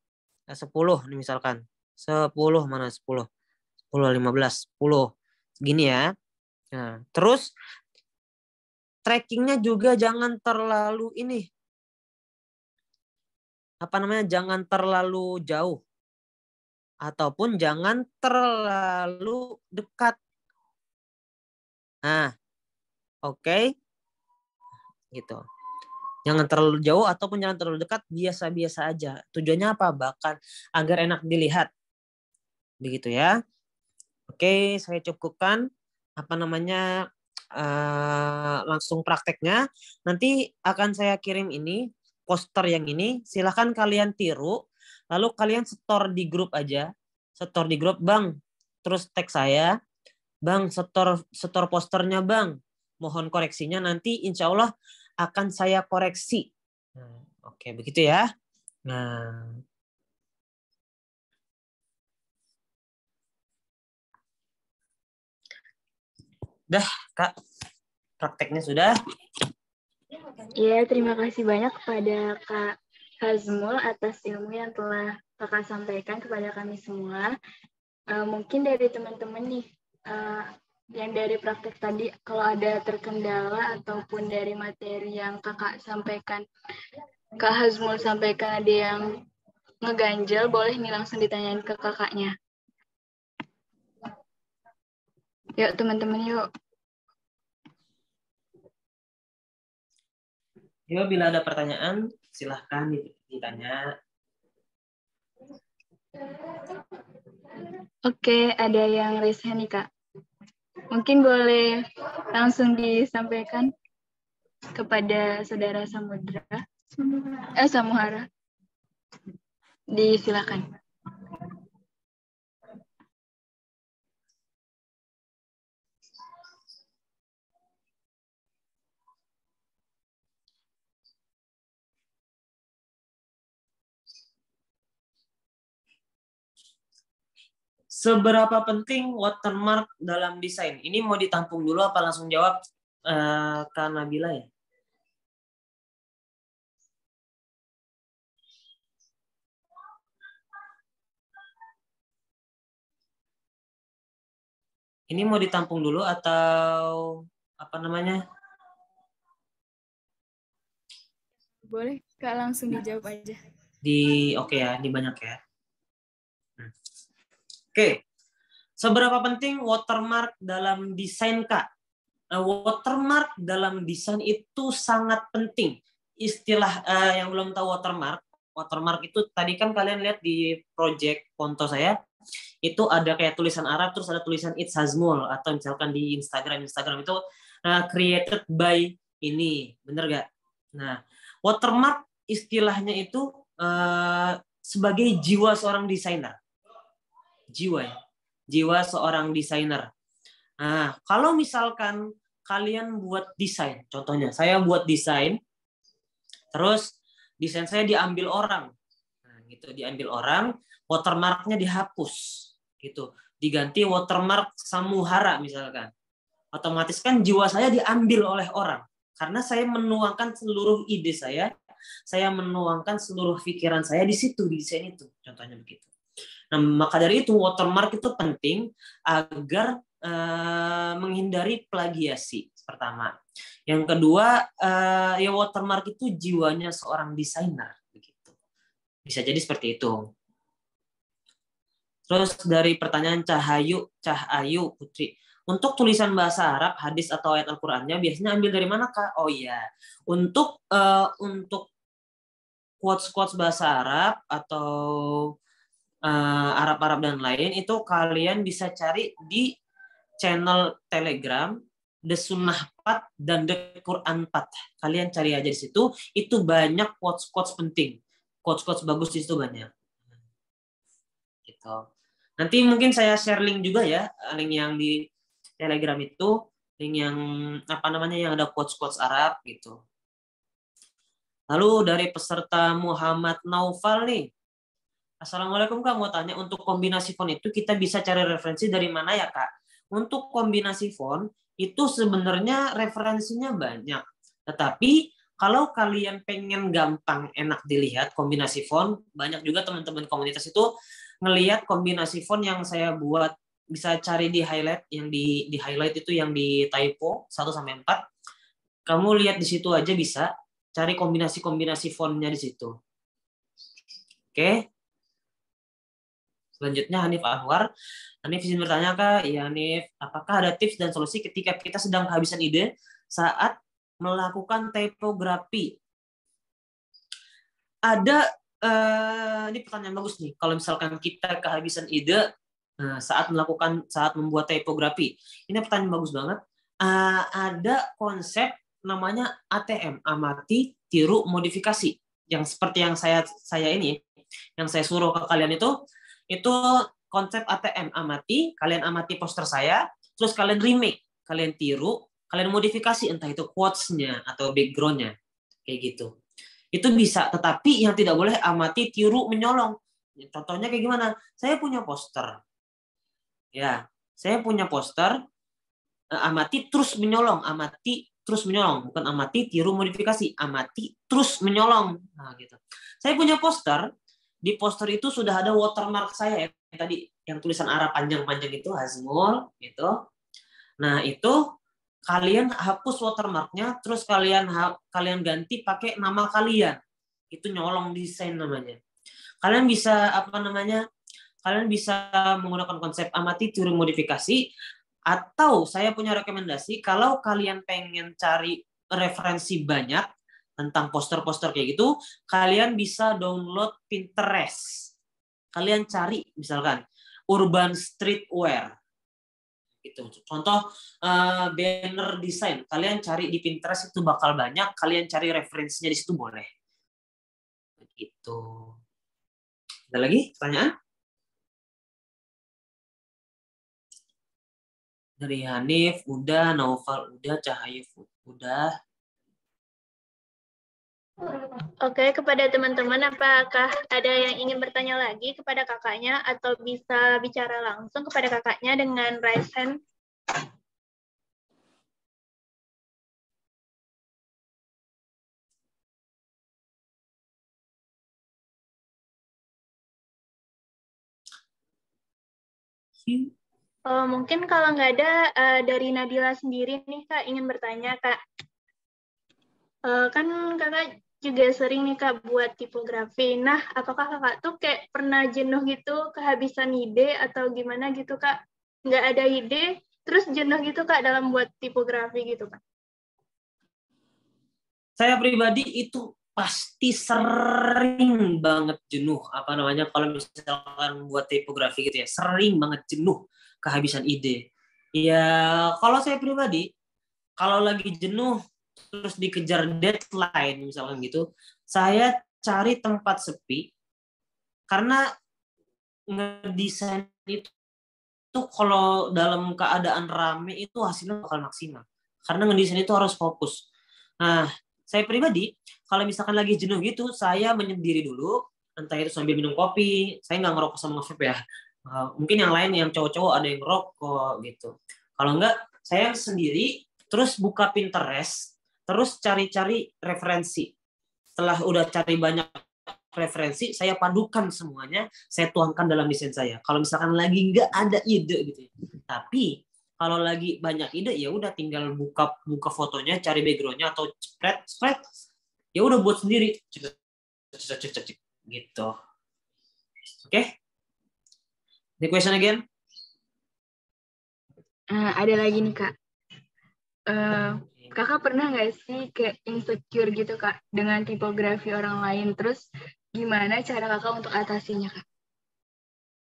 10 nih misalkan. 10 mana 10? 10, 15, 10. Segini ya. Nah, terus trackingnya juga jangan terlalu jangan terlalu jauh. Ataupun jangan terlalu dekat. Nah, oke. Gitu. Jangan terlalu jauh ataupun jangan terlalu dekat, biasa-biasa aja. Tujuannya apa? Bahkan agar enak dilihat. Begitu ya. Oke, saya cukupkan langsung prakteknya. Nanti akan saya kirim ini, poster yang ini. Silahkan kalian tiru. Lalu kalian setor di grup aja. Setor di grup, Bang. Terus tag saya. Bang, setor posternya, Bang. Mohon koreksinya, nanti insya Allah akan saya koreksi. Nah, oke, begitu ya. Nah, dah, Kak. Prakteknya sudah. Ya, terima kasih banyak kepada Kak Hazmul atas ilmu yang telah Kakak sampaikan kepada kami semua. Mungkin dari teman-teman nih, yang dari praktek tadi, kalau ada terkendala ataupun dari materi yang Kakak sampaikan, Kak Hazmul sampaikan ada yang ngeganjel, boleh nih langsung ditanyain ke kakaknya. Yuk teman-teman, yuk. Yuk, bila ada pertanyaan, silahkan ditanya. Oke, ada yang raise hand nih, Kak. Mungkin boleh langsung disampaikan kepada Saudara Samuhara. Disilakan. Seberapa penting watermark dalam desain? Ini mau ditampung dulu apa langsung jawab Kak Nabila ya? Ini mau ditampung dulu atau apa namanya? Boleh, Kak, langsung dijawab aja. Oke ya, di banyak ya. Oke. Seberapa penting watermark dalam desain, Kak? Watermark dalam desain itu sangat penting. Istilah yang belum tahu watermark itu tadi kan kalian lihat di project Ponto saya, itu ada kayak tulisan Arab, terus ada tulisan It's Hazmul, atau misalkan di Instagram itu created by ini, bener gak? Nah, watermark istilahnya itu sebagai jiwa seorang desainer. Jiwa seorang desainer. Nah, kalau misalkan kalian buat desain, contohnya saya buat desain, terus desain saya diambil orang, nah, gitu, diambil orang, watermarknya dihapus, gitu, diganti watermark Samuhara misalkan, otomatis kan jiwa saya diambil oleh orang, karena saya menuangkan seluruh ide saya menuangkan seluruh pikiran saya di situ, di desain itu, contohnya begitu. Nah, maka dari itu watermark itu penting agar menghindari plagiasi, pertama. Yang kedua, ya watermark itu jiwanya seorang desainer, begitu. Bisa jadi seperti itu. Terus dari pertanyaan Cahayu Putri, untuk tulisan bahasa Arab, hadis atau ayat Al-Qur'annya biasanya ambil dari mana, Kak? Oh iya, untuk quotes bahasa Arab atau Arab dan lain itu kalian bisa cari di channel Telegram The Sunnah Path dan The Quran Path. Kalian cari aja di situ, itu banyak quotes penting. Quotes bagus di situ banyak. Gitu. Nanti mungkin saya share link juga ya, link yang di Telegram itu, link yang yang ada quotes Arab gitu. Lalu dari peserta Muhammad Naufal nih. Assalamualaikum Kak, mau tanya untuk kombinasi font itu kita bisa cari referensi dari mana ya Kak? Untuk kombinasi font itu sebenarnya referensinya banyak. Tetapi kalau kalian pengen gampang enak dilihat kombinasi font, banyak juga teman-teman komunitas itu ngelihat kombinasi font yang saya buat, bisa cari di highlight, yang di highlight itu yang di typo 1-4. Kamu lihat di situ aja bisa, cari kombinasi fontnya di situ. Oke. Selanjutnya Hanif Anwar. Hanif izin bertanya Kak, ya Hanif, apakah ada tips dan solusi ketika kita sedang kehabisan ide saat melakukan typografi? Ada, ini pertanyaan bagus nih. Kalau misalkan kita kehabisan ide saat membuat typografi, ini pertanyaan bagus banget. Ada konsep namanya ATM, amati, tiru, modifikasi. Yang seperti yang saya ini, yang saya suruh ke kalian itu konsep ATM, kalian amati poster saya, terus kalian remake, kalian tiru, kalian modifikasi, entah itu quotes-nya atau background-nya, kayak gitu. Itu bisa, tetapi yang tidak boleh amati, tiru, menyolong. Contohnya kayak gimana? Saya punya poster. Ya, saya punya poster, amati, terus menyolong, bukan amati, tiru, modifikasi, amati, terus menyolong. Nah, gitu. Saya punya poster, di poster itu sudah ada watermark saya tadi yang tulisan Arab panjang-panjang itu Hazmul gitu. Nah, itu kalian hapus watermarknya, terus kalian ganti pakai nama kalian. Itu nyolong desain namanya. Kalian bisa Kalian bisa menggunakan konsep amati, tiru, modifikasi, atau saya punya rekomendasi kalau kalian pengen cari referensi banyak tentang poster-poster kayak gitu, kalian bisa download Pinterest. Kalian cari misalkan urban streetwear. Gitu. Contoh banner design, kalian cari di Pinterest itu bakal banyak, kalian cari referensinya di situ boleh. Gitu. Ada lagi pertanyaan? Dari Hanif udah, Naufal udah, Cahayu udah. Oke, kepada teman-teman, apakah ada yang ingin bertanya lagi kepada kakaknya atau bisa bicara langsung kepada kakaknya dengan raise hand? Mungkin kalau nggak ada, dari Nadila sendiri nih Kak, ingin bertanya Kak. Kan kakak juga sering nih Kak buat tipografi. Nah, apakah Kakak tuh kayak pernah jenuh gitu, kehabisan ide atau gimana gitu Kak? Nggak ada ide, terus jenuh gitu Kak dalam buat tipografi gitu Kak? Saya pribadi itu pasti sering banget jenuh, apa namanya, kalau misalkan buat tipografi gitu ya, sering banget jenuh, kehabisan ide. Ya, kalau saya pribadi, kalau lagi jenuh, terus dikejar deadline misalkan gitu, saya cari tempat sepi, karena ngedesain itu kalau dalam keadaan rame itu hasilnya bakal maksimal. Karena ngedesain itu harus fokus. Nah, saya pribadi, kalau misalkan lagi jenuh gitu, saya menyendiri dulu, entah itu sambil minum kopi, saya nggak ngerokok sama nge-vape ya. Mungkin yang lain, yang cowok-cowok ada yang ngerokok gitu. Kalau enggak, saya sendiri, terus buka Pinterest, terus cari-cari referensi. Setelah udah cari banyak referensi, saya padukan semuanya, saya tuangkan dalam desain saya. Kalau misalkan lagi nggak ada ide gitu ya. Tapi kalau lagi banyak ide, ya udah tinggal buka fotonya, cari backgroundnya atau spread, ya udah buat sendiri, gitu. Oke? The question again? Ada lagi nih Kak. Kakak pernah nggak sih kayak insecure gitu Kak dengan tipografi orang lain? Terus gimana cara Kakak untuk atasinya Kak?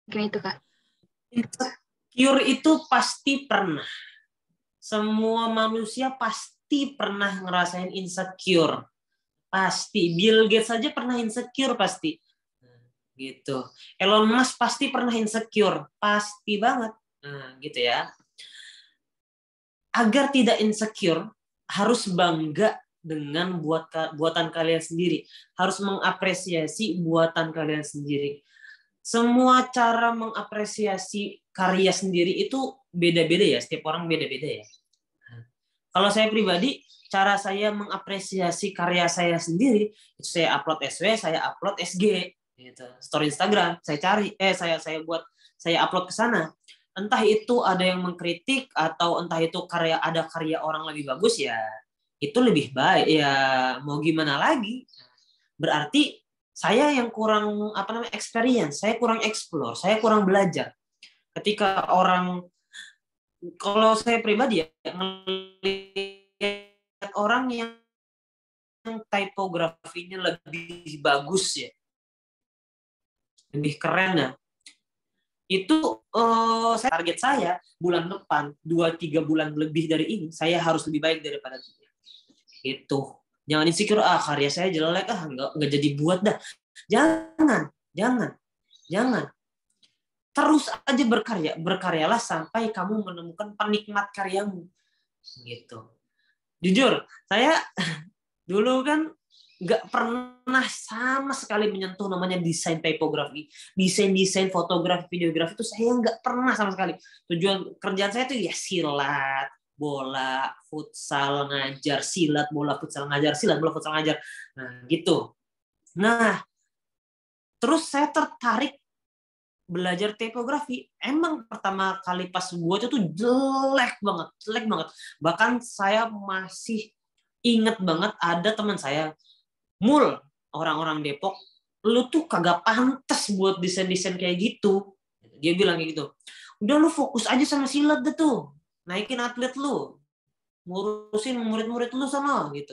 Mungkin itu Kak. Insecure itu pasti pernah. Semua manusia pasti pernah ngerasain insecure. Pasti. Bill Gates saja pernah insecure pasti. Gitu. Elon Musk pasti pernah insecure. Pasti banget. Nah, gitu ya. Agar tidak insecure, harus bangga dengan buatan kalian sendiri. Harus mengapresiasi buatan kalian sendiri. Semua cara mengapresiasi karya sendiri itu beda-beda ya. Setiap orang beda-beda ya. Kalau saya pribadi, cara saya mengapresiasi karya saya sendiri, itu saya upload SW, saya upload SG, gitu. Story Instagram, saya upload ke sana. Entah itu ada yang mengkritik atau entah itu ada karya orang lebih bagus, ya itu lebih baik, ya mau gimana lagi. Berarti saya yang kurang experience, saya kurang explore, saya kurang belajar. Ketika kalau saya pribadi ya, ngelihat orang yang tipografinya lebih bagus ya, lebih keren ya, itu target saya bulan depan 2-3 bulan lebih dari ini, saya harus lebih baik daripada dia. Itu jangan insecure, karya saya jelek, nggak jadi buat dah. Jangan. Terus aja berkaryalah sampai kamu menemukan penikmat karyamu, gitu. Jujur, saya dulu kan nggak pernah sama sekali menyentuh namanya desain tipografi, desain fotografi, videografi itu saya nggak pernah sama sekali. Tujuan kerjaan saya itu ya silat, bola, futsal, ngajar, silat, bola, futsal, ngajar, silat, bola, futsal, ngajar. Nah, gitu. Nah, terus saya tertarik belajar tipografi. Emang pertama kali pas buat itu jelek banget. Bahkan saya masih inget banget ada teman saya, Mul, orang-orang Depok, lu tuh kagak pantas buat desain-desain kayak gitu. Dia bilang kayak gitu. Udah lu fokus aja sama silat deh tuh. Naikin atlet lu. Ngurusin murid-murid lu sana gitu.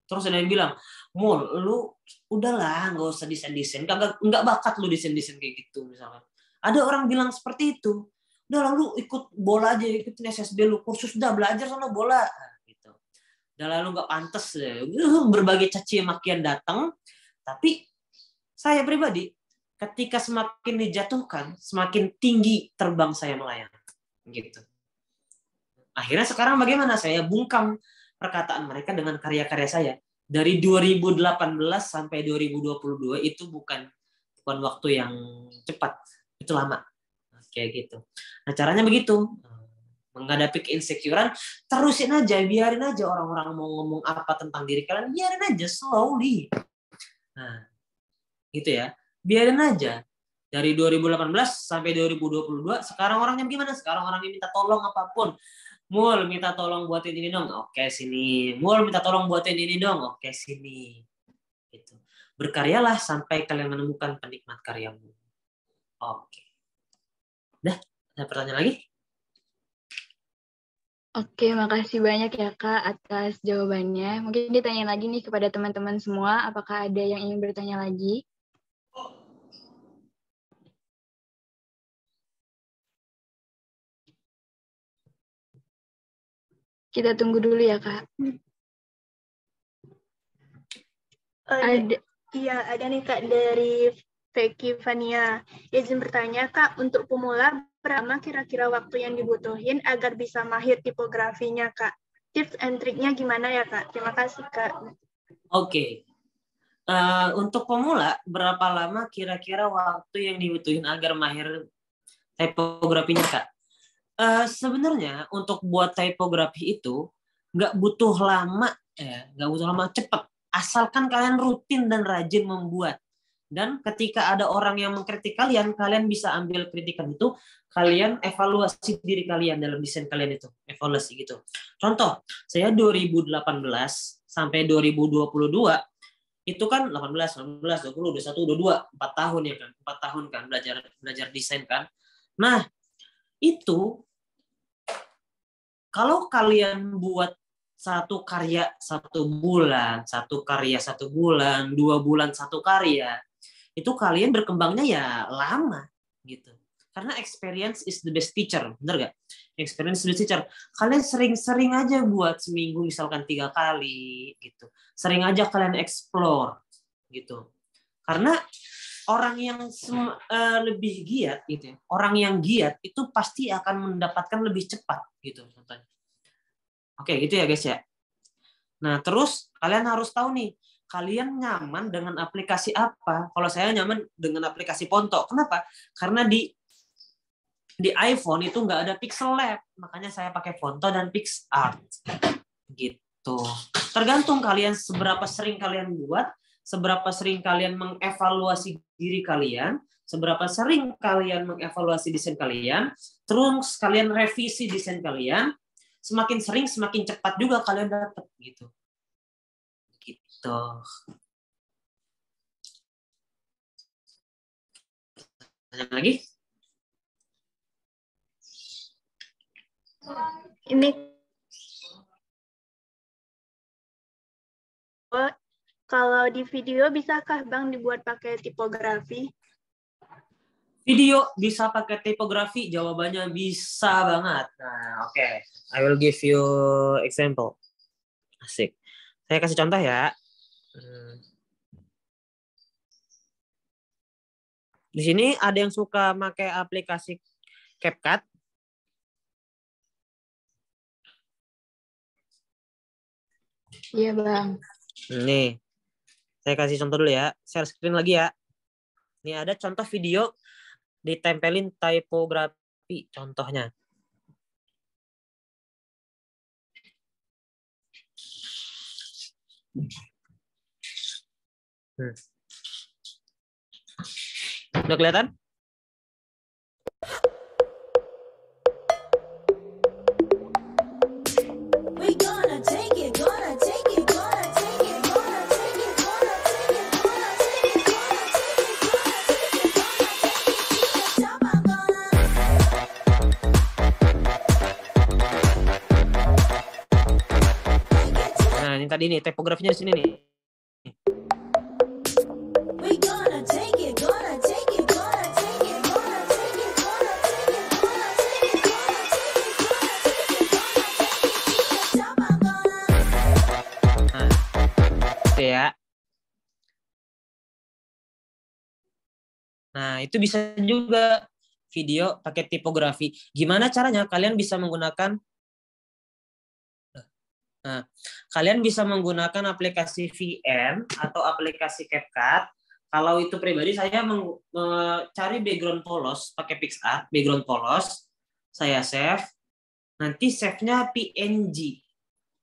Terus ada yang bilang, Mul, lu udahlah nggak usah desain-desain. Nggak bakat lu desain-desain kayak gitu misalkan. Ada orang bilang seperti itu. Udah lu ikut bola aja, ikutin SSB lu, kursus dah belajar sana bola. Gitu. Udah lalu nggak pantas, berbagai caci makian datang. Tapi saya pribadi, ketika semakin dijatuhkan, semakin tinggi terbang saya melayang. Gitu. Akhirnya sekarang bagaimana? Saya bungkam perkataan mereka dengan karya-karya saya. Dari 2018 sampai 2022 itu bukan waktu yang cepat, itu lama. Kayak gitu. Nah, caranya begitu. Menghadapi keinsecurean, terusin aja, biarin aja orang-orang mau ngomong apa tentang diri kalian, biarin aja slowly. Nah, gitu ya. Biarin aja. Dari 2018 sampai 2022, sekarang orangnya gimana? Sekarang orangnya minta tolong apapun. Mul minta tolong buatin ini dong. Oke, sini. Mul minta tolong buatin ini dong. Oke, sini. Gitu. Berkaryalah sampai kalian menemukan penikmat karyamu. Oke. Dah, ada pertanyaan lagi? Oke, makasih banyak ya Kak atas jawabannya. Mungkin ditanya lagi nih kepada teman-teman semua, apakah ada yang ingin bertanya lagi? Kita tunggu dulu ya Kak. Ada. Iya, ada nih Kak dari Vicky Vania. Izin bertanya Kak, untuk pemula berapa kira-kira waktu yang dibutuhin agar bisa mahir tipografinya Kak? Tips and triknya gimana ya Kak? Terima kasih Kak. Oke. Untuk pemula, berapa lama kira-kira waktu yang dibutuhin agar mahir tipografinya, Kak? Sebenarnya untuk buat tipografi itu nggak butuh lama, nggak butuh lama, cepat. Asalkan kalian rutin dan rajin membuat. Dan ketika ada orang yang mengkritik kalian, kalian bisa ambil kritikan itu, kalian evaluasi diri kalian dalam desain kalian itu, evaluasi gitu. Contoh, saya 2018 sampai 2022 itu kan 18, 19, 20, 21, 22, 4 tahun ya kan, 4 tahun kan belajar desain kan. Nah, itu kalau kalian buat satu karya 1 bulan, 1 bulan, 2 bulan 1 karya, itu kalian berkembangnya ya lama gitu. Karena experience is the best teacher, bener gak? Experience is the best teacher. Kalian sering-sering aja buat seminggu misalkan 3 kali gitu. Sering aja kalian explore gitu. Karena orang yang lebih giat gitu ya, orang yang giat itu pasti akan mendapatkan lebih cepat gitu contohnya. Oke, gitu ya guys ya. Nah, terus kalian harus tahu nih, kalian nyaman dengan aplikasi apa? Kalau saya nyaman dengan aplikasi Ponto. Kenapa? Karena di iPhone itu nggak ada Pixel Lab, makanya saya pakai Ponto dan PixArt. Gitu. Tergantung kalian seberapa sering kalian buat, seberapa sering kalian mengevaluasi diri kalian, seberapa sering kalian mengevaluasi desain kalian, terus kalian revisi desain kalian, semakin sering semakin cepat juga kalian dapat gitu. Gitu. Tanya lagi? Ini kalau di video bisakah Bang dibuat pakai tipografi? Video bisa pakai tipografi? Jawabannya bisa banget. Nah, oke. I will give you example. Asik. Saya kasih contoh ya. Di sini ada yang suka pakai aplikasi CapCut. Iya, Bang. Nih, saya kasih contoh dulu ya. Share screen lagi ya. Ini ada contoh video ditempelin tipografi contohnya. Udah kelihatan? Nah, ini tadi nih tipografinya di sini nih. Ya. Nah, itu bisa juga video pakai tipografi. Gimana caranya? Kalian bisa menggunakan aplikasi VN atau aplikasi CapCut. Kalau itu pribadi saya mencari background polos pakai PixArt, background polos. Saya save. Nanti save-nya PNG.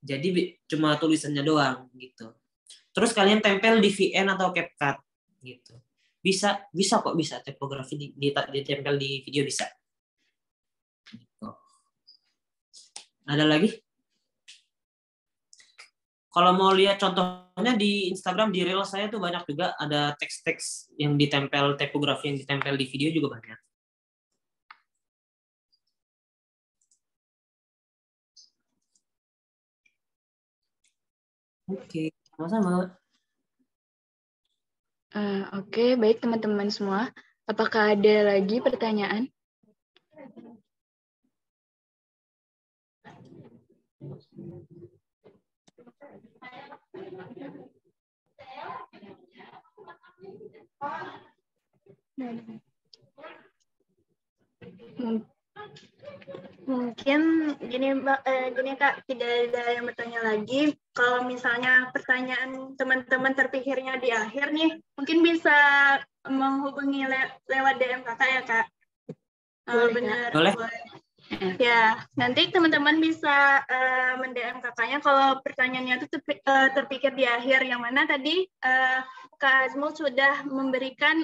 Jadi cuma tulisannya doang gitu. Terus kalian tempel di VN atau CapCut gitu. Bisa kok, bisa tipografi ditempel di video bisa. Gitu. Ada lagi? Kalau mau lihat contohnya di Instagram, di reel saya tuh banyak juga ada teks-teks yang ditempel, tipografi yang ditempel di video juga banyak. Oke, sama-sama. Oke, baik teman-teman semua. Apakah ada lagi pertanyaan? Mungkin gini Kak, tidak ada yang bertanya lagi. Kalau misalnya pertanyaan teman-teman terpikirnya di akhir nih, mungkin bisa menghubungi lewat DM Kakak ya Kak. Benar. Boleh. Ya, nanti teman-teman bisa men-DM kakaknya kalau pertanyaannya itu terpikir di akhir, yang mana tadi Kak Azmul sudah memberikan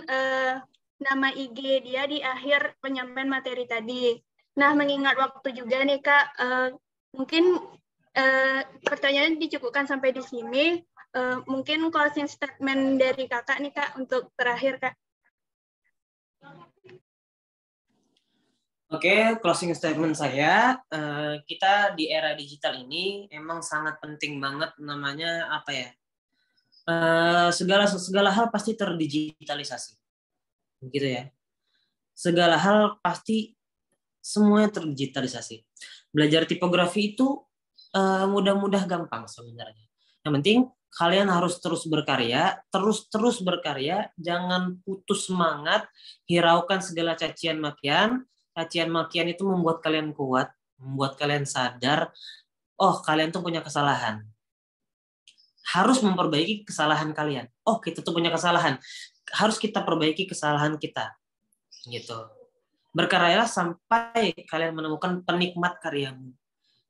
nama IG dia di akhir penyampaian materi tadi. Nah, mengingat waktu juga nih Kak, mungkin pertanyaan dicukupkan sampai di sini. Mungkin closing statement dari kakak nih Kak untuk terakhir Kak. Oke, closing statement saya, kita di era digital ini emang sangat penting banget namanya apa ya? Segala hal pasti terdigitalisasi, gitu ya. Segala hal pasti semuanya terdigitalisasi. Belajar tipografi itu mudah-mudah gampang sebenarnya. Yang penting kalian harus terus berkarya, terus berkarya, jangan putus semangat, hiraukan segala cacian makian. Cacian makian itu membuat kalian kuat, membuat kalian sadar, oh kalian tuh punya kesalahan. Harus memperbaiki kesalahan kalian. Oh kita tuh punya kesalahan, harus kita perbaiki kesalahan kita. Gitu. Berkaryalah sampai kalian menemukan penikmat karyamu.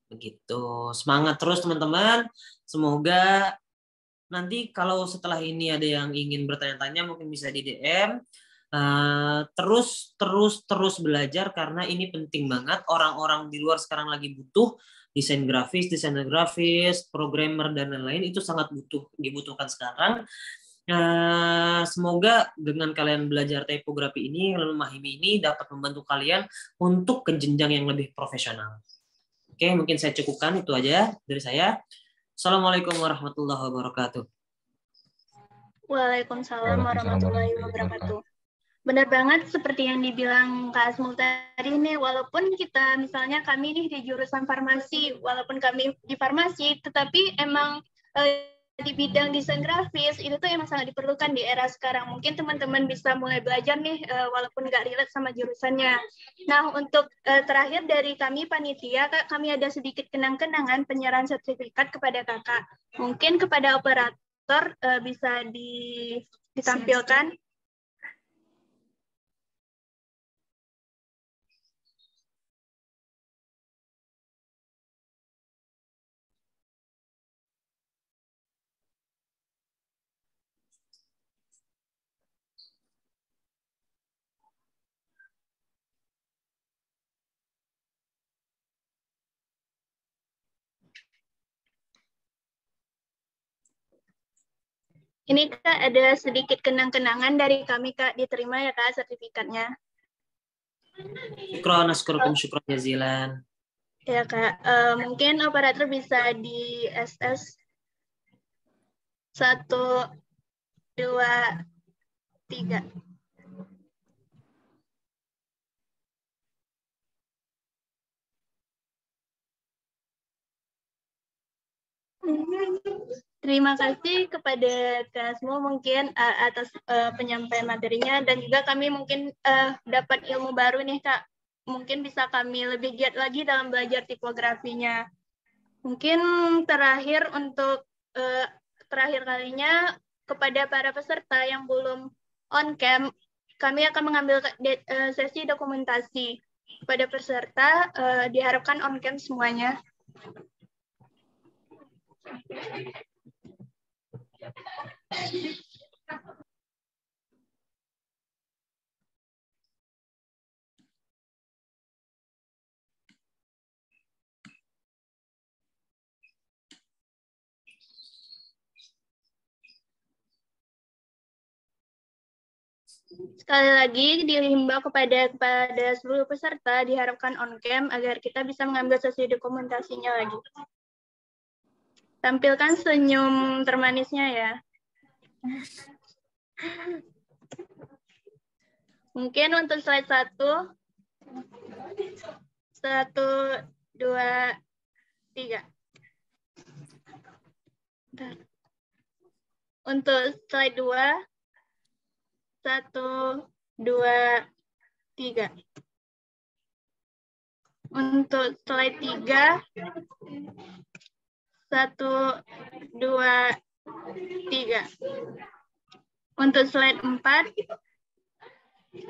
Begitu. Semangat terus teman-teman. Semoga nanti kalau setelah ini ada yang ingin bertanya-tanya mungkin bisa di DM. Terus belajar karena ini penting banget. Orang-orang di luar sekarang lagi butuh desainer grafis, programmer dan lain-lain, itu sangat dibutuhkan sekarang. Semoga dengan kalian belajar tipografi ini, memahami ini dapat membantu kalian untuk ke jenjang yang lebih profesional. Oke, mungkin saya cukupkan itu aja dari saya. Assalamualaikum warahmatullahi wabarakatuh. Waalaikumsalam warahmatullahi wabarakatuh. Benar banget seperti yang dibilang Kak Asmul tadi nih, walaupun kita misalnya kami nih di jurusan farmasi, walaupun kami di farmasi, tetapi emang di bidang desain grafis itu tuh emang sangat diperlukan di era sekarang. Mungkin teman-teman bisa mulai belajar nih, walaupun nggak relate sama jurusannya. Nah, untuk terakhir dari kami panitia, Kak, kami ada sedikit kenang-kenangan penyerahan sertifikat kepada Kakak. Mungkin kepada operator bisa ditampilkan. Ini Kak ada sedikit kenang-kenangan dari kami Kak, diterima ya Kak sertifikatnya. Syukron jazilan. Ya Kak, mungkin operator bisa di SS 1, 2, 3. Terima kasih kepada Kak Asmo mungkin atas penyampaian materinya, dan juga kami mungkin dapat ilmu baru nih Kak. Mungkin bisa kami lebih giat lagi dalam belajar tipografinya. Mungkin terakhir untuk terakhir kalinya kepada para peserta yang belum on cam, kami akan mengambil sesi dokumentasi. Kepada peserta diharapkan on cam semuanya. Sekali lagi dihimbau kepada seluruh peserta diharapkan on cam agar kita bisa mengambil sesi dokumentasinya lagi. Tampilkan senyum termanisnya ya. Mungkin untuk slide 1, 2, 3. Bentar. Untuk slide 2, 1, 2, 3. Untuk slide 3, 1, 2, 3. Untuk slide 4,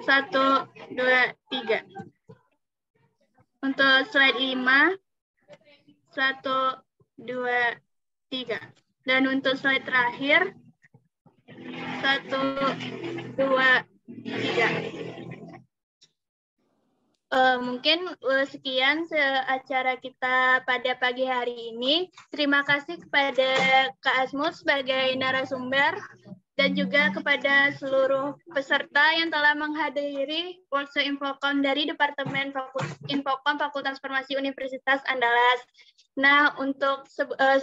1, 2, 3. Untuk slide 5, 1, 2, 3. Dan untuk slide terakhir, 1, 2, 3. Mungkin sekian acara kita pada pagi hari ini. Terima kasih kepada Kak Asmud sebagai narasumber dan juga kepada seluruh peserta yang telah menghadiri workshop Infocom dari Departemen Infocom Fakultas Farmasi Universitas Andalas. Nah, untuk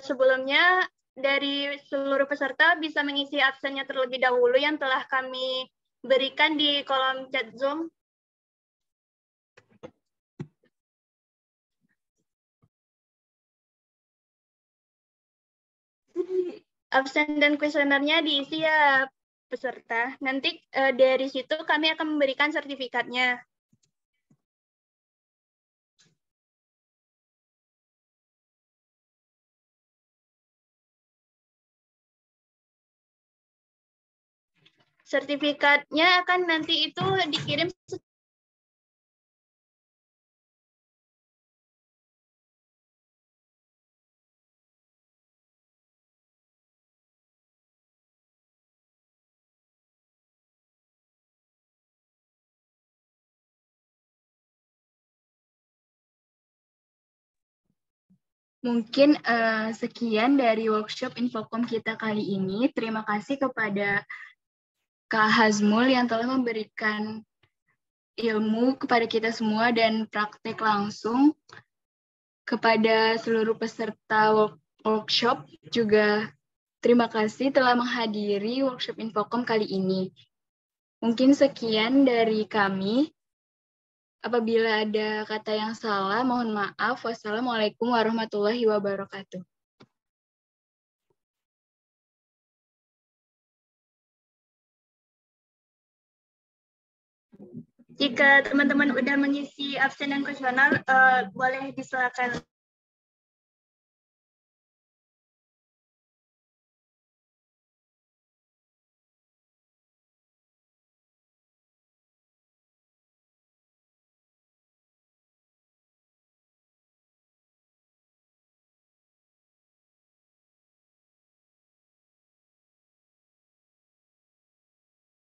sebelumnya dari seluruh peserta bisa mengisi absennya terlebih dahulu yang telah kami berikan di kolom chat Zoom. Absen dan kuesionernya diisi ya peserta. Nanti dari situ kami akan memberikan sertifikatnya. Sertifikatnya akan nanti itu dikirim Mungkin sekian dari workshop Infocom kita kali ini. Terima kasih kepada Kak Hazmul yang telah memberikan ilmu kepada kita semua dan praktek langsung. Kepada seluruh peserta workshop juga terima kasih telah menghadiri workshop Infocom kali ini. Mungkin sekian dari kami. Apabila ada kata yang salah, mohon maaf. Wassalamualaikum warahmatullahi wabarakatuh. Jika teman-teman sudah mengisi absen dan kuesioner, boleh disilakan